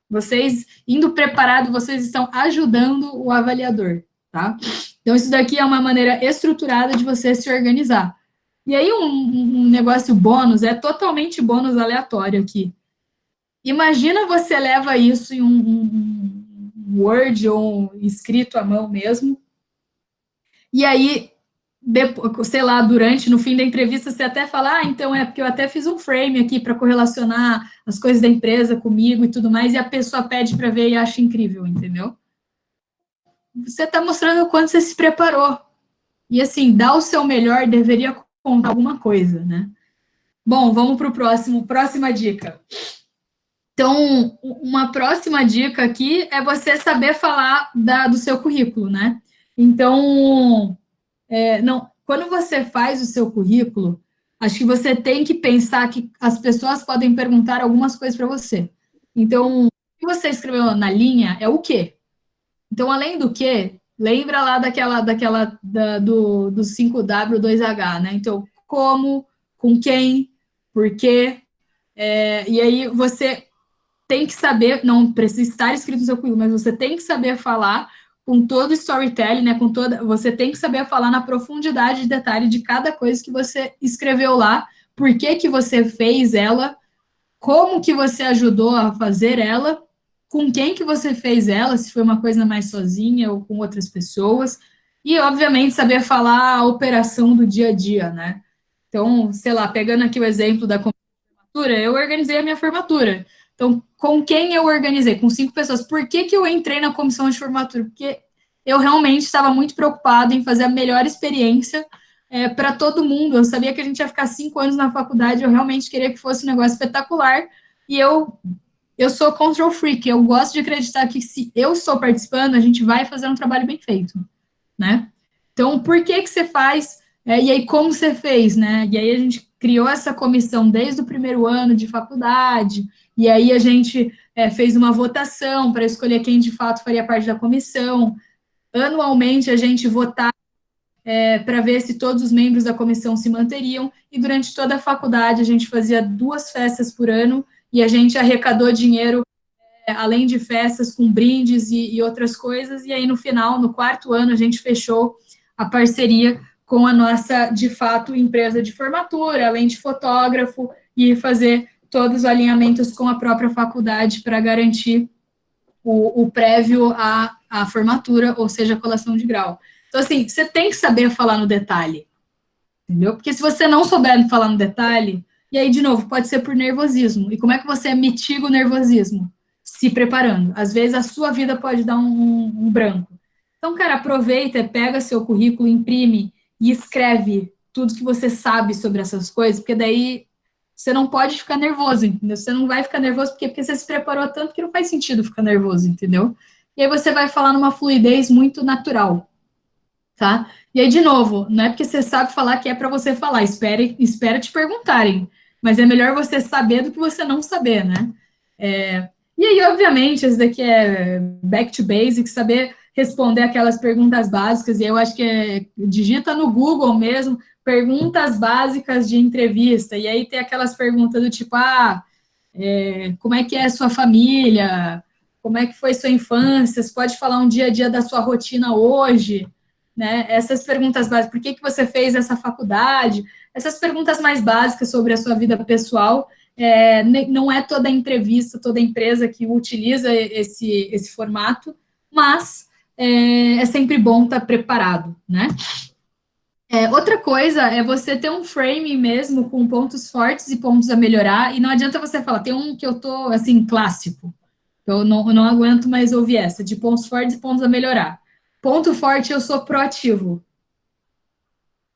Vocês, indo preparado, vocês estão ajudando o avaliador, tá? Então, isso daqui é uma maneira estruturada de você se organizar. E aí, um negócio bônus, é totalmente bônus aleatório aqui. Imagina você leva isso em um Word ou escrito à mão mesmo, e aí, depois, sei lá, no fim da entrevista, você até fala, então é porque eu até fiz um frame aqui para correlacionar as coisas da empresa comigo e tudo mais, e a pessoa pede para ver e acha incrível, entendeu? você está mostrando o quanto você se preparou. E, assim, dar o seu melhor deveria contar alguma coisa, né? Bom, vamos para o próxima dica. Então, uma próxima dica aqui é você saber falar do seu currículo, né? Então, quando você faz o seu currículo, acho que você tem que pensar que as pessoas podem perguntar algumas coisas para você. Então, o que você escreveu na linha é o quê? Então, além do que, lembra lá do 5W2H, né? Então, como, com quem, por quê, e aí você tem que saber, não precisa estar escrito no seu currículo, mas você tem que saber falar com todo o storytelling, né? Você tem que saber falar na profundidade de detalhe de cada coisa que você escreveu lá, por que que você fez ela, como que você ajudou a fazer ela, com quem que você fez ela, se foi uma coisa mais sozinha ou com outras pessoas, e, obviamente, saber falar a operação do dia a dia, né? Então, sei lá, pegando aqui o exemplo da formatura, eu organizei a minha formatura. Então, com quem eu organizei? Com 5 pessoas. Por que que eu entrei na comissão de formatura? Porque eu realmente estava muito preocupada em fazer a melhor experiência para todo mundo. Eu sabia que a gente ia ficar 5 anos na faculdade, eu realmente queria que fosse um negócio espetacular, e eu sou control freak, eu gosto de acreditar que se eu estou participando, a gente vai fazer um trabalho bem feito, né? Então, por que que você faz, e aí como você fez, né? E aí a gente criou essa comissão desde o primeiro ano de faculdade, e aí a gente fez uma votação para escolher quem de fato faria parte da comissão. Anualmente a gente votava para ver se todos os membros da comissão se manteriam, e durante toda a faculdade a gente fazia 2 festas por ano, e a gente arrecadou dinheiro, além de festas, com brindes e outras coisas, e aí no final, no 4º ano, a gente fechou a parceria com a nossa, de fato, empresa de formatura, além de fotógrafo, e fazer todos os alinhamentos com a própria faculdade para garantir o prévio à formatura, ou seja, a colação de grau. Então, assim, você tem que saber falar no detalhe, entendeu? Porque se você não souber falar no detalhe, e aí, de novo, pode ser por nervosismo. E como é que você mitiga o nervosismo? Se preparando. Às vezes, a sua vida pode dar um branco. Então, cara, aproveita, pega seu currículo, imprime e escreve tudo que você sabe sobre essas coisas, porque daí você não pode ficar nervoso, entendeu? Você não vai ficar nervoso porque você se preparou tanto que não faz sentido ficar nervoso, entendeu? E aí você vai falar numa fluidez muito natural, tá? E aí, de novo, não é porque você sabe falar que é para você falar, espera te perguntarem, mas é melhor você saber do que você não saber, né? E aí, obviamente, esse daqui é back to basics, saber responder aquelas perguntas básicas, e eu acho que digita no Google mesmo, perguntas básicas de entrevista, e aí tem aquelas perguntas do tipo, como é que é a sua família? Como é que foi sua infância? Você pode falar um dia a dia da sua rotina hoje? Né? Essas perguntas básicas, por que que você fez essa faculdade? Essas perguntas mais básicas sobre a sua vida pessoal, não é toda entrevista, toda empresa que utiliza esse formato, mas é sempre bom estar preparado, né? Outra coisa é você ter um frame mesmo com pontos fortes e pontos a melhorar, e não adianta você falar, tem um que eu tô, assim, clássico, eu não aguento mais ouvir essa, de pontos fortes e pontos a melhorar. Ponto forte, eu sou proativo.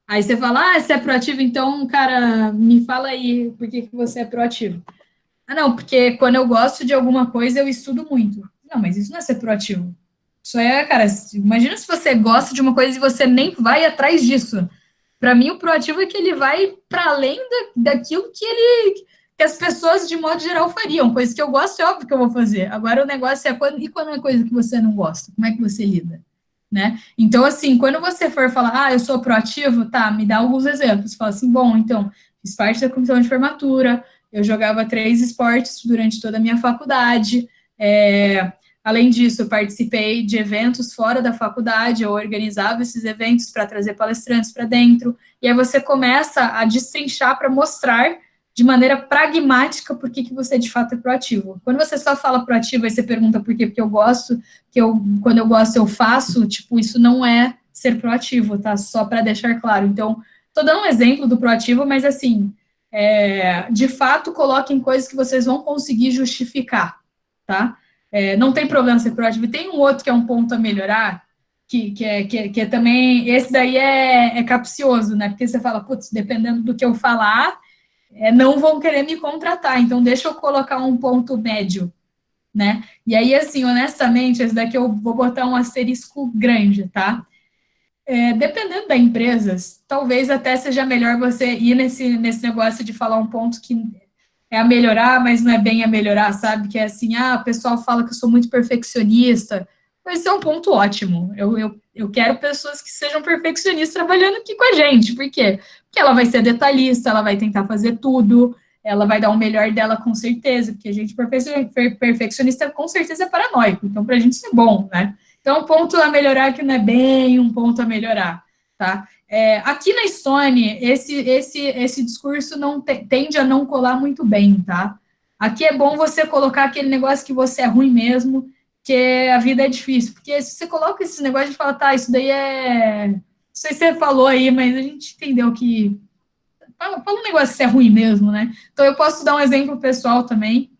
Aí você fala, você é proativo, então, cara, me fala aí por que que você é proativo. Não, porque quando eu gosto de alguma coisa, eu estudo muito. Não, mas isso não é ser proativo. Isso cara, imagina se você gosta de uma coisa e você nem vai atrás disso. Para mim, o proativo é que ele vai para além daquilo que as pessoas, de modo geral, fariam. Coisa que eu gosto, é óbvio que eu vou fazer. Agora, o negócio é quando é coisa que você não gosta? Como é que você lida? Né? Então, assim, quando você for falar, eu sou proativo, tá, me dá alguns exemplos. Fala assim, bom, então, fiz parte da comissão de formatura, eu jogava 3 esportes durante toda a minha faculdade, além disso, eu participei de eventos fora da faculdade, eu organizava esses eventos para trazer palestrantes para dentro, e aí você começa a destrinchar para mostrar de maneira pragmática por que você de fato é proativo. Quando você só fala proativo, aí você pergunta por quê, porque eu gosto, quando eu gosto eu faço, tipo, isso não é ser proativo, tá? Só para deixar claro. Então, tô dando um exemplo do proativo, mas assim, de fato, coloquem coisas que vocês vão conseguir justificar, tá? Não tem problema ser proativo. E tem um outro que é um ponto a melhorar, que é também, esse daí é capcioso, né? Porque você fala, putz, dependendo do que eu falar, não vão querer me contratar, então deixa eu colocar um ponto médio, né? E aí, assim, honestamente, esse daqui eu vou botar um asterisco grande, tá? Dependendo da empresa, talvez até seja melhor você ir nesse negócio de falar um ponto que é a melhorar, mas não é bem a melhorar, sabe? Que é assim, o pessoal fala que eu sou muito perfeccionista, mas isso é um ponto ótimo. Eu quero pessoas que sejam perfeccionistas trabalhando aqui com a gente. Por quê? Porque ela vai ser detalhista, ela vai tentar fazer tudo, ela vai dar o melhor dela com certeza, porque a gente perfeccionista com certeza é paranoico, então para a gente isso é bom, né? Então, um ponto a melhorar que não é bem um ponto a melhorar, tá? Aqui na Stone, esse discurso não tende a não colar muito bem, tá? Aqui é bom você colocar aquele negócio que você é ruim mesmo, que a vida é difícil. Porque se você coloca esses negócios e fala, tá, isso daí é. Não sei se você falou aí, mas a gente entendeu que. Fala um negócio que você é ruim mesmo, né? Então eu posso dar um exemplo pessoal também.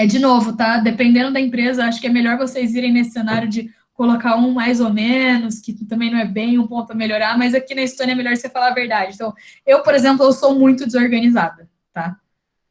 De novo, tá? Dependendo da empresa, acho que é melhor vocês irem nesse cenário de colocar um mais ou menos, que também não é bem um ponto a melhorar, mas aqui na Estônia é melhor você falar a verdade. Então, eu, por exemplo, eu sou muito desorganizada, tá?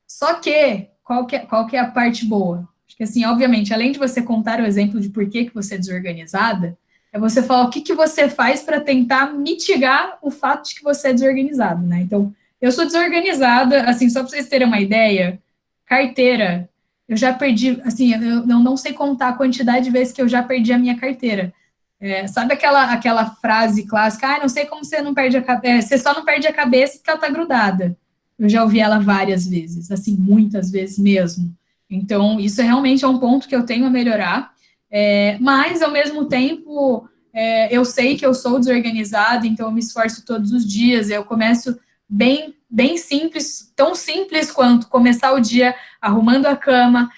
Só que, qual que é a parte boa? Acho que, assim, obviamente, além de você contar o exemplo de por que você é desorganizada, é você falar o que você faz para tentar mitigar o fato de que você é desorganizado, né? Então, eu sou desorganizada, assim, só para vocês terem uma ideia, carteira, eu já perdi, assim, eu não sei contar a quantidade de vezes que eu já perdi a minha carteira. Sabe aquela frase clássica, não sei como você não perde você só não perde a cabeça porque ela tá grudada. Eu já ouvi ela várias vezes, assim, muitas vezes mesmo. Então, isso realmente é um ponto que eu tenho a melhorar. Mas, ao mesmo tempo, eu sei que eu sou desorganizada, então eu me esforço todos os dias. Eu começo bem simples, tão simples quanto começar o dia arrumando a cama.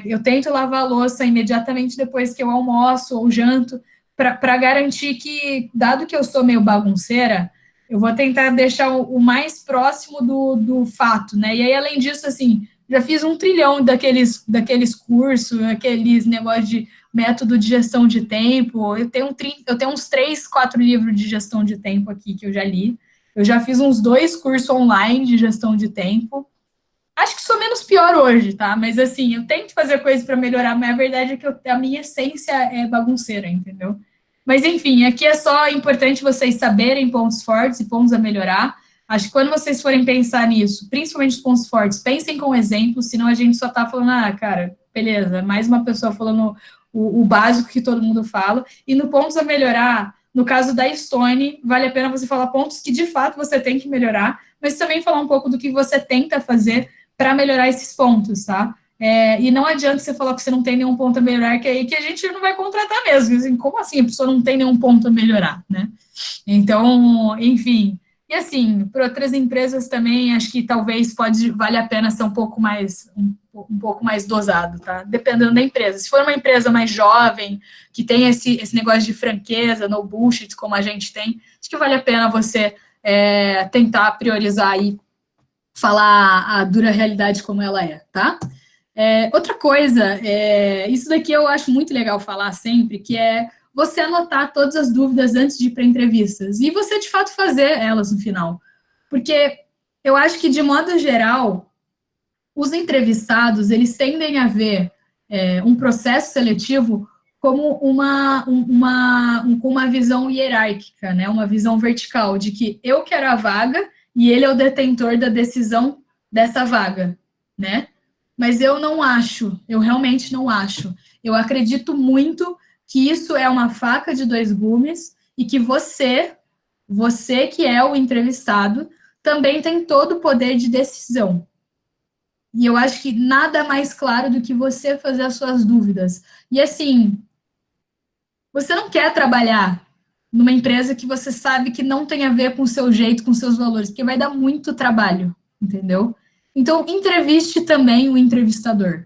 Eu tento lavar a louça imediatamente depois que eu almoço ou janto, para garantir que, dado que eu sou meio bagunceira, eu vou tentar deixar o mais próximo do fato, né? E aí, além disso, assim, já fiz 1 trilhão daqueles cursos, aqueles negócios de método de gestão de tempo. Eu tenho uns 3, 4 livros de gestão de tempo aqui que eu já li. Eu já fiz uns 2 cursos online de gestão de tempo. Acho que sou menos pior hoje, tá? Mas, assim, eu tento fazer coisas para melhorar, mas a verdade é que a minha essência é bagunceira, entendeu? Mas, enfim, aqui é só importante vocês saberem pontos fortes e pontos a melhorar. Acho que quando vocês forem pensar nisso, principalmente os pontos fortes, pensem com exemplos, senão a gente só tá falando, cara, beleza, mais uma pessoa falando o básico que todo mundo fala. E no pontos a melhorar, no caso da Stone, vale a pena você falar pontos que de fato você tem que melhorar, mas também falar um pouco do que você tenta fazer para melhorar esses pontos, tá? E não adianta você falar que você não tem nenhum ponto a melhorar, que aí que a gente não vai contratar mesmo. Assim, como assim a pessoa não tem nenhum ponto a melhorar, né? Então, enfim. E assim, para outras empresas também, acho que talvez vale a pena ser um pouco mais dosado, tá? Dependendo da empresa. Se for uma empresa mais jovem, que tem esse negócio de franqueza, no bullshit, como a gente tem, acho que vale a pena você tentar priorizar e falar a dura realidade como ela é, tá? Outra coisa, isso daqui eu acho muito legal falar sempre, que é você anotar todas as dúvidas antes de ir para entrevistas e você, de fato, fazer elas no final. Porque eu acho que, de modo geral, os entrevistados, eles tendem a ver um processo seletivo como uma visão hierárquica, né? Uma visão vertical, de que eu quero a vaga e ele é o detentor da decisão dessa vaga, né? Mas eu não acho, eu realmente não acho. Eu acredito muito que isso é uma faca de 2 gumes e que você que é o entrevistado, também tem todo o poder de decisão. E eu acho que nada mais claro do que você fazer as suas dúvidas. E assim, você não quer trabalhar numa empresa que você sabe que não tem a ver com o seu jeito, com seus valores, porque vai dar muito trabalho, entendeu? Então, entreviste também o entrevistador.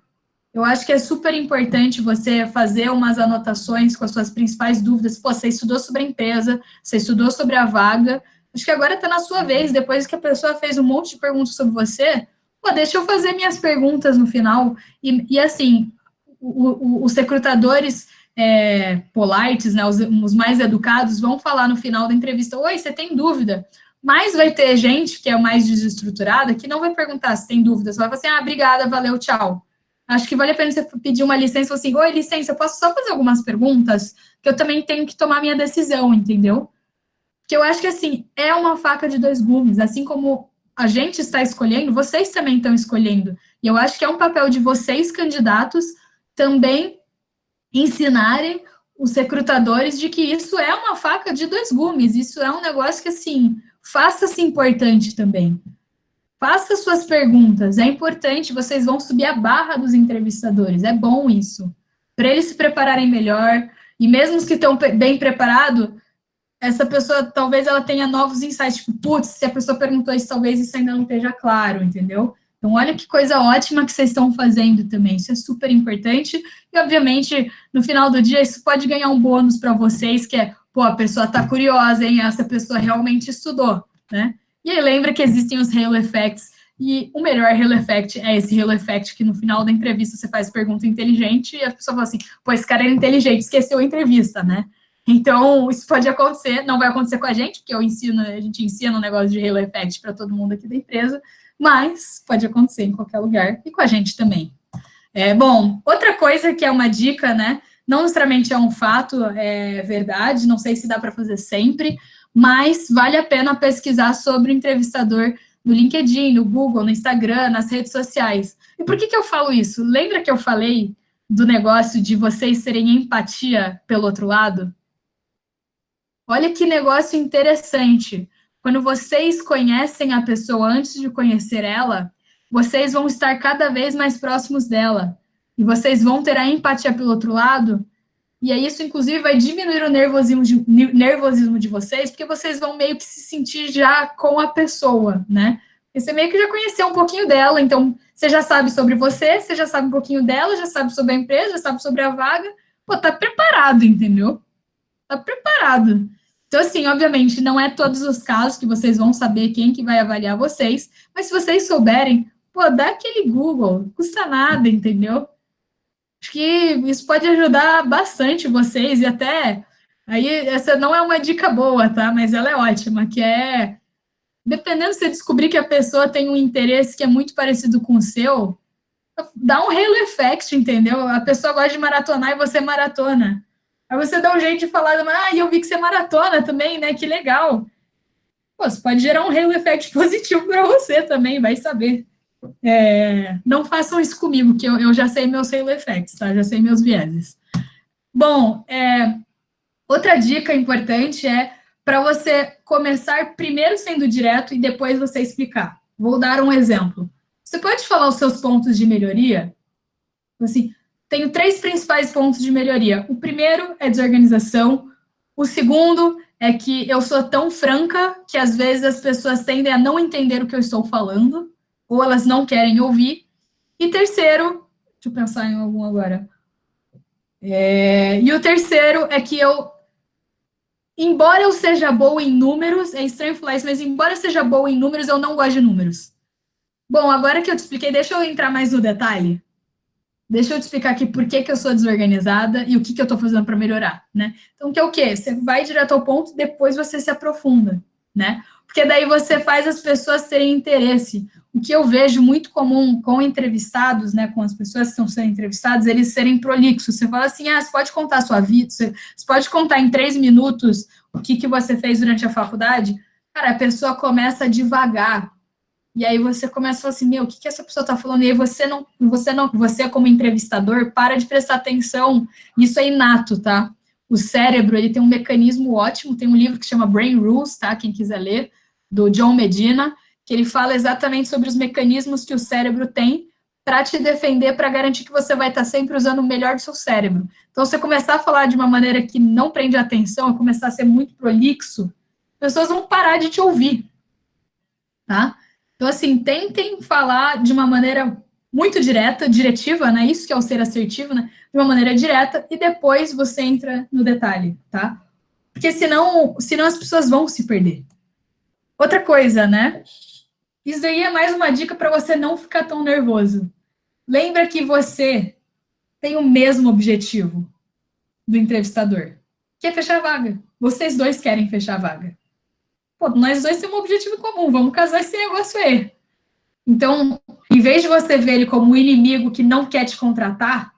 Eu acho que é super importante você fazer umas anotações com as suas principais dúvidas. Pô, você estudou sobre a empresa, você estudou sobre a vaga. Acho que agora está na sua vez, depois que a pessoa fez um monte de perguntas sobre você, pô, deixa eu fazer minhas perguntas no final. E assim, os recrutadores, polites, né, os mais educados, vão falar no final da entrevista, oi, você tem dúvida? Mas vai ter gente que é mais desestruturada que não vai perguntar se tem dúvida, só vai falar assim, obrigada, valeu, tchau. Acho que vale a pena você pedir uma licença, assim, oi, licença, eu posso só fazer algumas perguntas? Que eu também tenho que tomar minha decisão, entendeu? Porque eu acho que, assim, é uma faca de dois gumes, assim como a gente está escolhendo, vocês também estão escolhendo. E eu acho que é um papel de vocês, candidatos, também ensinarem os recrutadores de que isso é uma faca de dois gumes, isso é um negócio que, assim, faça-se importante também. Faça suas perguntas, é importante, vocês vão subir a barra dos entrevistadores, é bom isso, para eles se prepararem melhor, e mesmo os que estão bem preparados, essa pessoa, talvez ela tenha novos insights, tipo, putz, se a pessoa perguntou isso, talvez isso ainda não esteja claro, entendeu? Então, olha que coisa ótima que vocês estão fazendo também, isso é super importante, e, obviamente, no final do dia, isso pode ganhar um bônus para vocês, que é, pô, a pessoa está curiosa, hein, essa pessoa realmente estudou, né? E aí, lembra que existem os Halo Effects, e o melhor Halo Effect é esse Halo Effect, que no final da entrevista você faz pergunta inteligente, e a pessoa fala assim, pô, esse cara era inteligente, esqueceu a entrevista, né? Então, isso pode acontecer, não vai acontecer com a gente, porque a gente ensina um negócio de Halo Effect para todo mundo aqui da empresa, mas pode acontecer em qualquer lugar, e com a gente também. Bom, outra coisa que é uma dica, né, não necessariamente é um fato, é verdade, não sei se dá para fazer sempre, mas vale a pena pesquisar sobre o entrevistador no LinkedIn, no Google, no Instagram, nas redes sociais. E por que eu falo isso? Lembra que eu falei do negócio de vocês terem empatia pelo outro lado? Olha que negócio interessante. Quando vocês conhecem a pessoa antes de conhecer ela, vocês vão estar cada vez mais próximos dela. E vocês vão ter a empatia pelo outro lado. E aí isso, inclusive, vai diminuir o nervosismo de vocês, porque vocês vão meio que se sentir já com a pessoa, né? E você meio que já conheceu um pouquinho dela, então você já sabe sobre você já sabe um pouquinho dela, já sabe sobre a empresa, já sabe sobre a vaga. Pô, tá preparado, entendeu? Tá preparado. Então, assim, obviamente, não é todos os casos que vocês vão saber quem que vai avaliar vocês, mas se vocês souberem, pô, dá aquele Google, não custa nada, entendeu? Acho que isso pode ajudar bastante vocês e até, aí, essa não é uma dica boa, tá? Mas ela é ótima, que é, dependendo se você descobrir que a pessoa tem um interesse que é muito parecido com o seu, dá um halo effect, entendeu? A pessoa gosta de maratonar e você maratona. Aí você dá um jeito de falar, eu vi que você maratona também, né? Que legal. Pô, você pode gerar um halo effect positivo para você também, vai saber. Não façam isso comigo, que eu já sei meus halo effects, tá? Já sei meus vieses. Bom, outra dica importante é para você começar primeiro sendo direto e depois você explicar. Vou dar um exemplo. Você pode falar os seus pontos de melhoria? Assim, tenho 3 principais pontos de melhoria. O primeiro é desorganização. O segundo é que eu sou tão franca que às vezes as pessoas tendem a não entender o que eu estou falando, ou elas não querem ouvir. E terceiro, deixa eu pensar em algum agora. E o terceiro é que embora eu seja boa em números, é estranho falar isso, mas embora eu seja boa em números, eu não gosto de números. Bom, agora que eu te expliquei, deixa eu entrar mais no detalhe. Deixa eu te explicar aqui por que eu sou desorganizada e o que eu estou fazendo para melhorar, né? Então, que é o quê? Você vai direto ao ponto, depois você se aprofunda, né? Porque daí você faz as pessoas terem interesse. O que eu vejo muito comum com entrevistados, né, com as pessoas que estão sendo entrevistadas, eles serem prolixos. Você fala assim, você pode contar a sua vida, você pode contar em 3 minutos o que você fez durante a faculdade? Cara, a pessoa começa devagar. E aí você começa a falar assim, o que essa pessoa está falando? E aí você como entrevistador, para de prestar atenção. Isso é inato, tá? O cérebro, ele tem um mecanismo ótimo, tem um livro que chama Brain Rules, tá? Quem quiser ler, do John Medina, que ele fala exatamente sobre os mecanismos que o cérebro tem para te defender, para garantir que você vai estar sempre usando o melhor do seu cérebro. Então, você começar a falar de uma maneira que não prende atenção, começar a ser muito prolixo, as pessoas vão parar de te ouvir, tá? Então, assim, tentem falar de uma maneira muito direta, diretiva, né? Isso que é o ser assertivo, né? De uma maneira direta, e depois você entra no detalhe, tá? Porque senão as pessoas vão se perder. Outra coisa, né? Isso aí é mais uma dica para você não ficar tão nervoso. Lembra que você tem o mesmo objetivo. do entrevistador, que é fechar a vaga. Vocês dois querem fechar a vaga. Pô, nós dois temos um objetivo comum, vamos casar esse negócio aí. Então, em vez de você ver ele como um inimigo que não quer te contratar,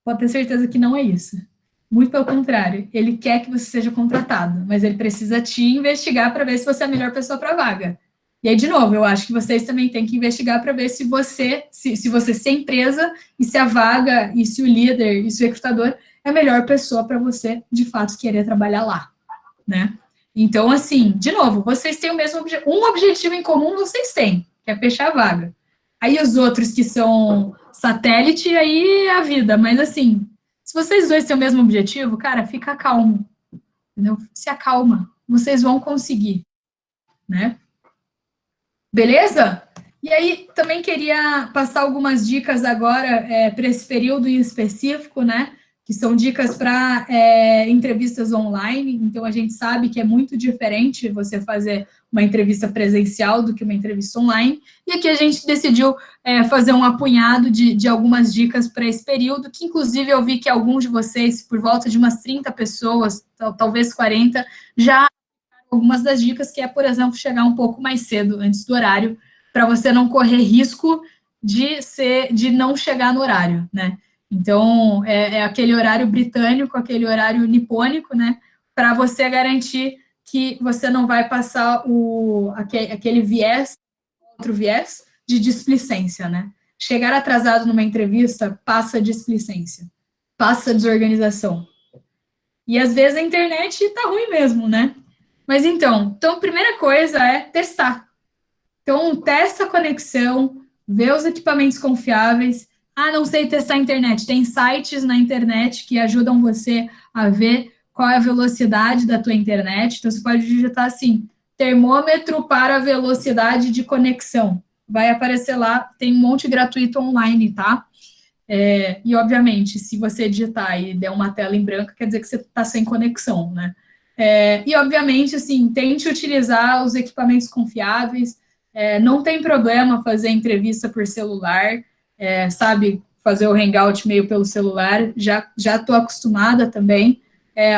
pode ter certeza que não é isso. Muito pelo contrário, ele quer que você seja contratado, mas ele precisa te investigar para ver se você é a melhor pessoa para a vaga. E aí, de novo, eu acho que vocês também têm que investigar para ver se você, se a empresa, e se a vaga, e se o líder, e se o recrutador é a melhor pessoa para você, de fato, querer trabalhar lá, né? Então, assim, de novo, vocês têm o mesmo um objetivo em comum, vocês têm, que é fechar a vaga. Aí os outros que são satélite, aí é a vida. Mas, assim, se vocês dois têm o mesmo objetivo, cara, fica calmo, entendeu? Se acalma, vocês vão conseguir, né? Beleza? E aí, também queria passar algumas dicas agora para esse período em específico, né? Que são dicas para entrevistas online. Então, a gente sabe que é muito diferente você fazer uma entrevista presencial do que uma entrevista online. E aqui a gente decidiu fazer um apunhado de algumas dicas para esse período, que inclusive eu vi que alguns de vocês, por volta de umas 30 pessoas, talvez 40, já algumas das dicas, que é, por exemplo, chegar um pouco mais cedo, antes do horário, para você não correr risco de não chegar no horário, né? Então, é aquele horário britânico, aquele horário nipônico, né? Para você garantir que você não vai passar aquele viés, outro viés, de displicência, né? Chegar atrasado numa entrevista passa displicência, passa desorganização. E às vezes a internet tá ruim mesmo, né? Mas então, a primeira coisa é testar. Então, testa a conexão, vê os equipamentos confiáveis. Ah, não sei testar a internet. Tem sites na internet que ajudam você a ver qual é a velocidade da tua internet. Então, você pode digitar assim, termômetro para velocidade de conexão. Vai aparecer lá, tem um monte gratuito online, tá? E, obviamente, se você digitar e der uma tela em branco, quer dizer que você está sem conexão, né? E, obviamente, assim, tente utilizar os equipamentos confiáveis. Não tem problema fazer entrevista por celular, sabe? Fazer o hangout meio pelo celular, já estou acostumada também.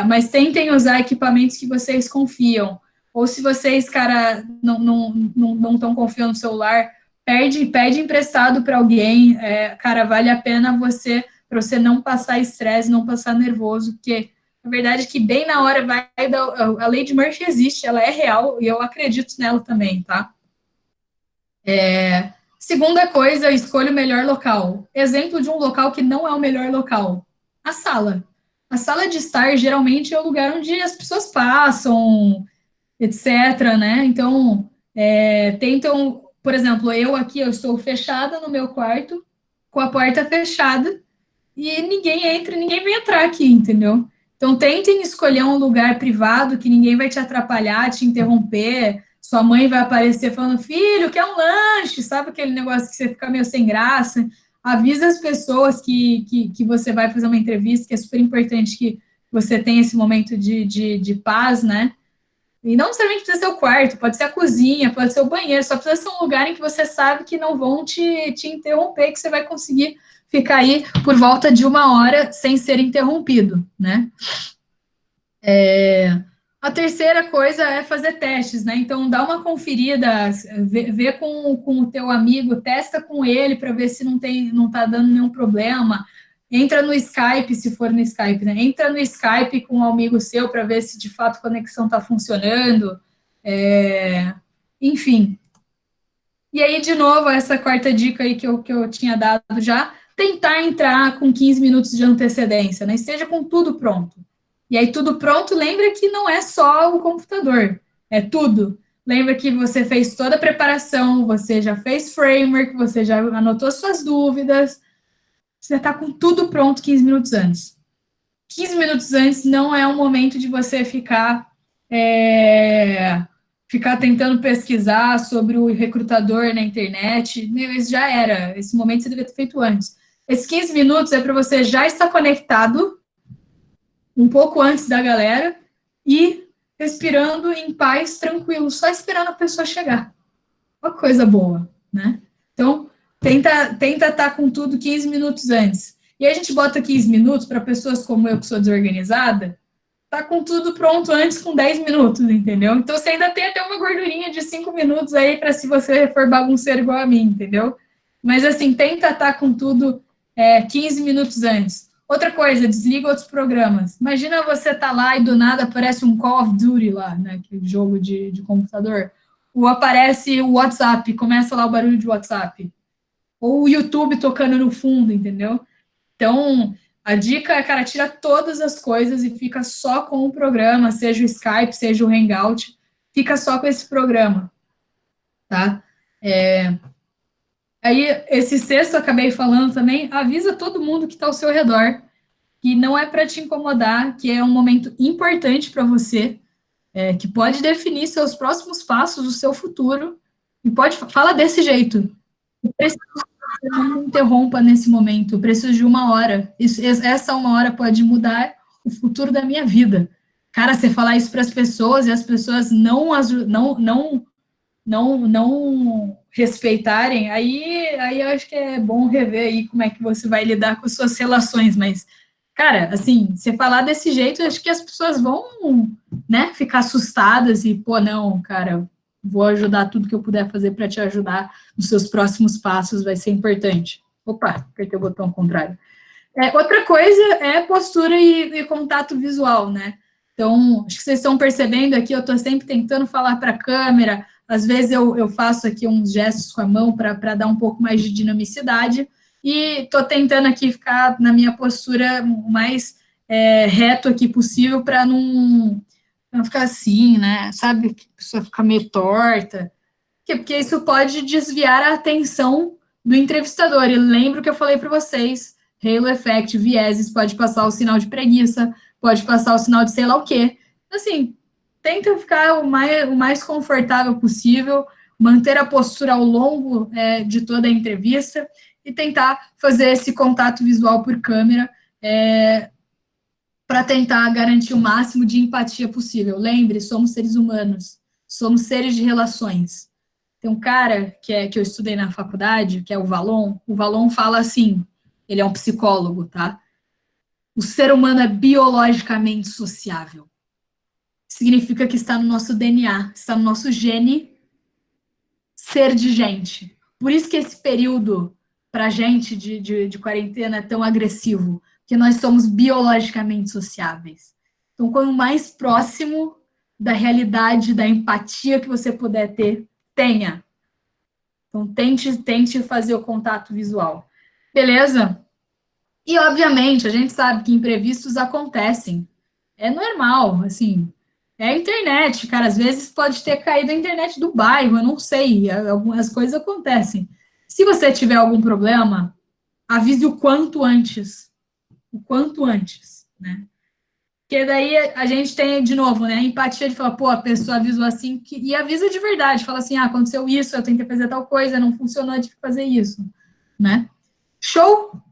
Mas tentem usar equipamentos que vocês confiam. Ou se vocês, cara, não estão confiando no celular, pede emprestado para alguém. Cara, vale a pena para você não passar estresse, não passar nervoso, porque a verdade é que bem na hora a lei de Murphy existe, ela é real, e eu acredito nela também, tá? Segunda coisa, escolha o melhor local. Exemplo de um local que não é o melhor local. A sala. A sala de estar, geralmente, é o lugar onde as pessoas passam, etc., né? Então, tentam, por exemplo, eu estou fechada no meu quarto, com a porta fechada, e ninguém entra, ninguém vai entrar aqui, entendeu? Então, tentem escolher um lugar privado que ninguém vai te atrapalhar, te interromper. Sua mãe vai aparecer falando, filho, quer um lanche? Sabe aquele negócio que você fica meio sem graça? Avisa as pessoas que você vai fazer uma entrevista, que é super importante que você tenha esse momento de paz, né? E não necessariamente precisa ser o quarto, pode ser a cozinha, pode ser o banheiro, só precisa ser um lugar em que você sabe que não vão te interromper, que você vai conseguir ficar aí por volta de 1 hora sem ser interrompido, né? A terceira coisa é fazer testes, né? Então, dá uma conferida, vê com o teu amigo, testa com ele para ver se não tá dando nenhum problema. Entra no Skype, se for no Skype, né? Entra no Skype com um amigo seu para ver se de fato a conexão está funcionando. Enfim. E aí, de novo, essa quarta dica aí que eu tinha dado já, tentar entrar com 15 minutos de antecedência, né? Esteja com tudo pronto. E aí, tudo pronto, lembra que não é só o computador, é tudo. Lembra que você fez toda a preparação, você já fez framework, você já anotou suas dúvidas, você está com tudo pronto 15 minutos antes. 15 minutos antes não é um momento de você ficar tentando pesquisar sobre o recrutador na internet. Isso já era. Esse momento você devia ter feito antes. Esses 15 minutos é para você já estar conectado um pouco antes da galera e respirando em paz, tranquilo, só esperando a pessoa chegar. Uma coisa boa, né? Então, tenta estar com tudo 15 minutos antes. E aí a gente bota 15 minutos para pessoas como eu, que sou desorganizada, tá com tudo pronto antes com 10 minutos, entendeu? Então você ainda tem até uma gordurinha de 5 minutos aí para se você for bagunceiro igual a mim, entendeu? Mas assim, tenta estar com tudo 15 minutos antes. Outra coisa, desliga outros programas. Imagina você tá lá e do nada aparece um Call of Duty lá, né? Aquele jogo de computador. Ou aparece o WhatsApp, começa lá o barulho de WhatsApp. Ou o YouTube tocando no fundo, entendeu? Então, a dica é, cara, tira todas as coisas e fica só com o programa, seja o Skype, seja o Hangout, fica só com esse programa, tá? Aí, esse sexto, eu acabei falando também, avisa todo mundo que está ao seu redor, que não é para te incomodar, que é um momento importante para você, que pode definir seus próximos passos, o seu futuro, e fala desse jeito. Eu preciso que você não me interrompa nesse momento, eu preciso de 1 hora. Essa 1 hora pode mudar o futuro da minha vida. Cara, você falar isso para as pessoas e as pessoas não respeitarem, aí eu acho que é bom rever aí como é que você vai lidar com suas relações, mas, cara, assim, você falar desse jeito, eu acho que as pessoas vão, né, ficar assustadas e, pô, não, cara, vou ajudar tudo que eu puder fazer para te ajudar nos seus próximos passos, vai ser importante. Opa, apertei o botão contrário. Outra coisa é postura e contato visual, né? Então, acho que vocês estão percebendo aqui, eu estou sempre tentando falar para a câmera, às vezes eu faço aqui uns gestos com a mão para dar um pouco mais de dinamicidade, e estou tentando aqui ficar na minha postura mais reto aqui possível para não ficar assim, né? Sabe? Que a pessoa fica meio torta. Porque isso pode desviar a atenção do entrevistador. E lembro que eu falei para vocês, Halo Effect, vieses, pode passar o sinal de preguiça, pode passar o sinal de sei lá o quê. Assim, tenta ficar o mais confortável possível, manter a postura ao longo de toda a entrevista e tentar fazer esse contato visual por câmera para tentar garantir o máximo de empatia possível. Lembre, somos seres humanos, somos seres de relações. Tem um cara que eu estudei na faculdade, que é o Valon fala assim, ele é um psicólogo, tá? O ser humano é biologicamente sociável. Significa que está no nosso DNA, está no nosso gene ser de gente. Por isso que esse período, para a gente, de quarentena, é tão agressivo, porque nós somos biologicamente sociáveis. Então, quanto mais próximo da realidade, da empatia que você puder ter, tenha. Então, tente fazer o contato visual. Beleza? E, obviamente, a gente sabe que imprevistos acontecem. É normal, assim. É a internet, cara. Às vezes pode ter caído a internet do bairro, eu não sei. Algumas coisas acontecem. Se você tiver algum problema, avise o quanto antes. O quanto antes, né? Porque daí a gente tem, de novo, né, a empatia de falar, pô, a pessoa avisou assim, e avisa de verdade, fala assim, aconteceu isso, eu tentei fazer tal coisa, não funcionou, eu tive que fazer isso, né? Show?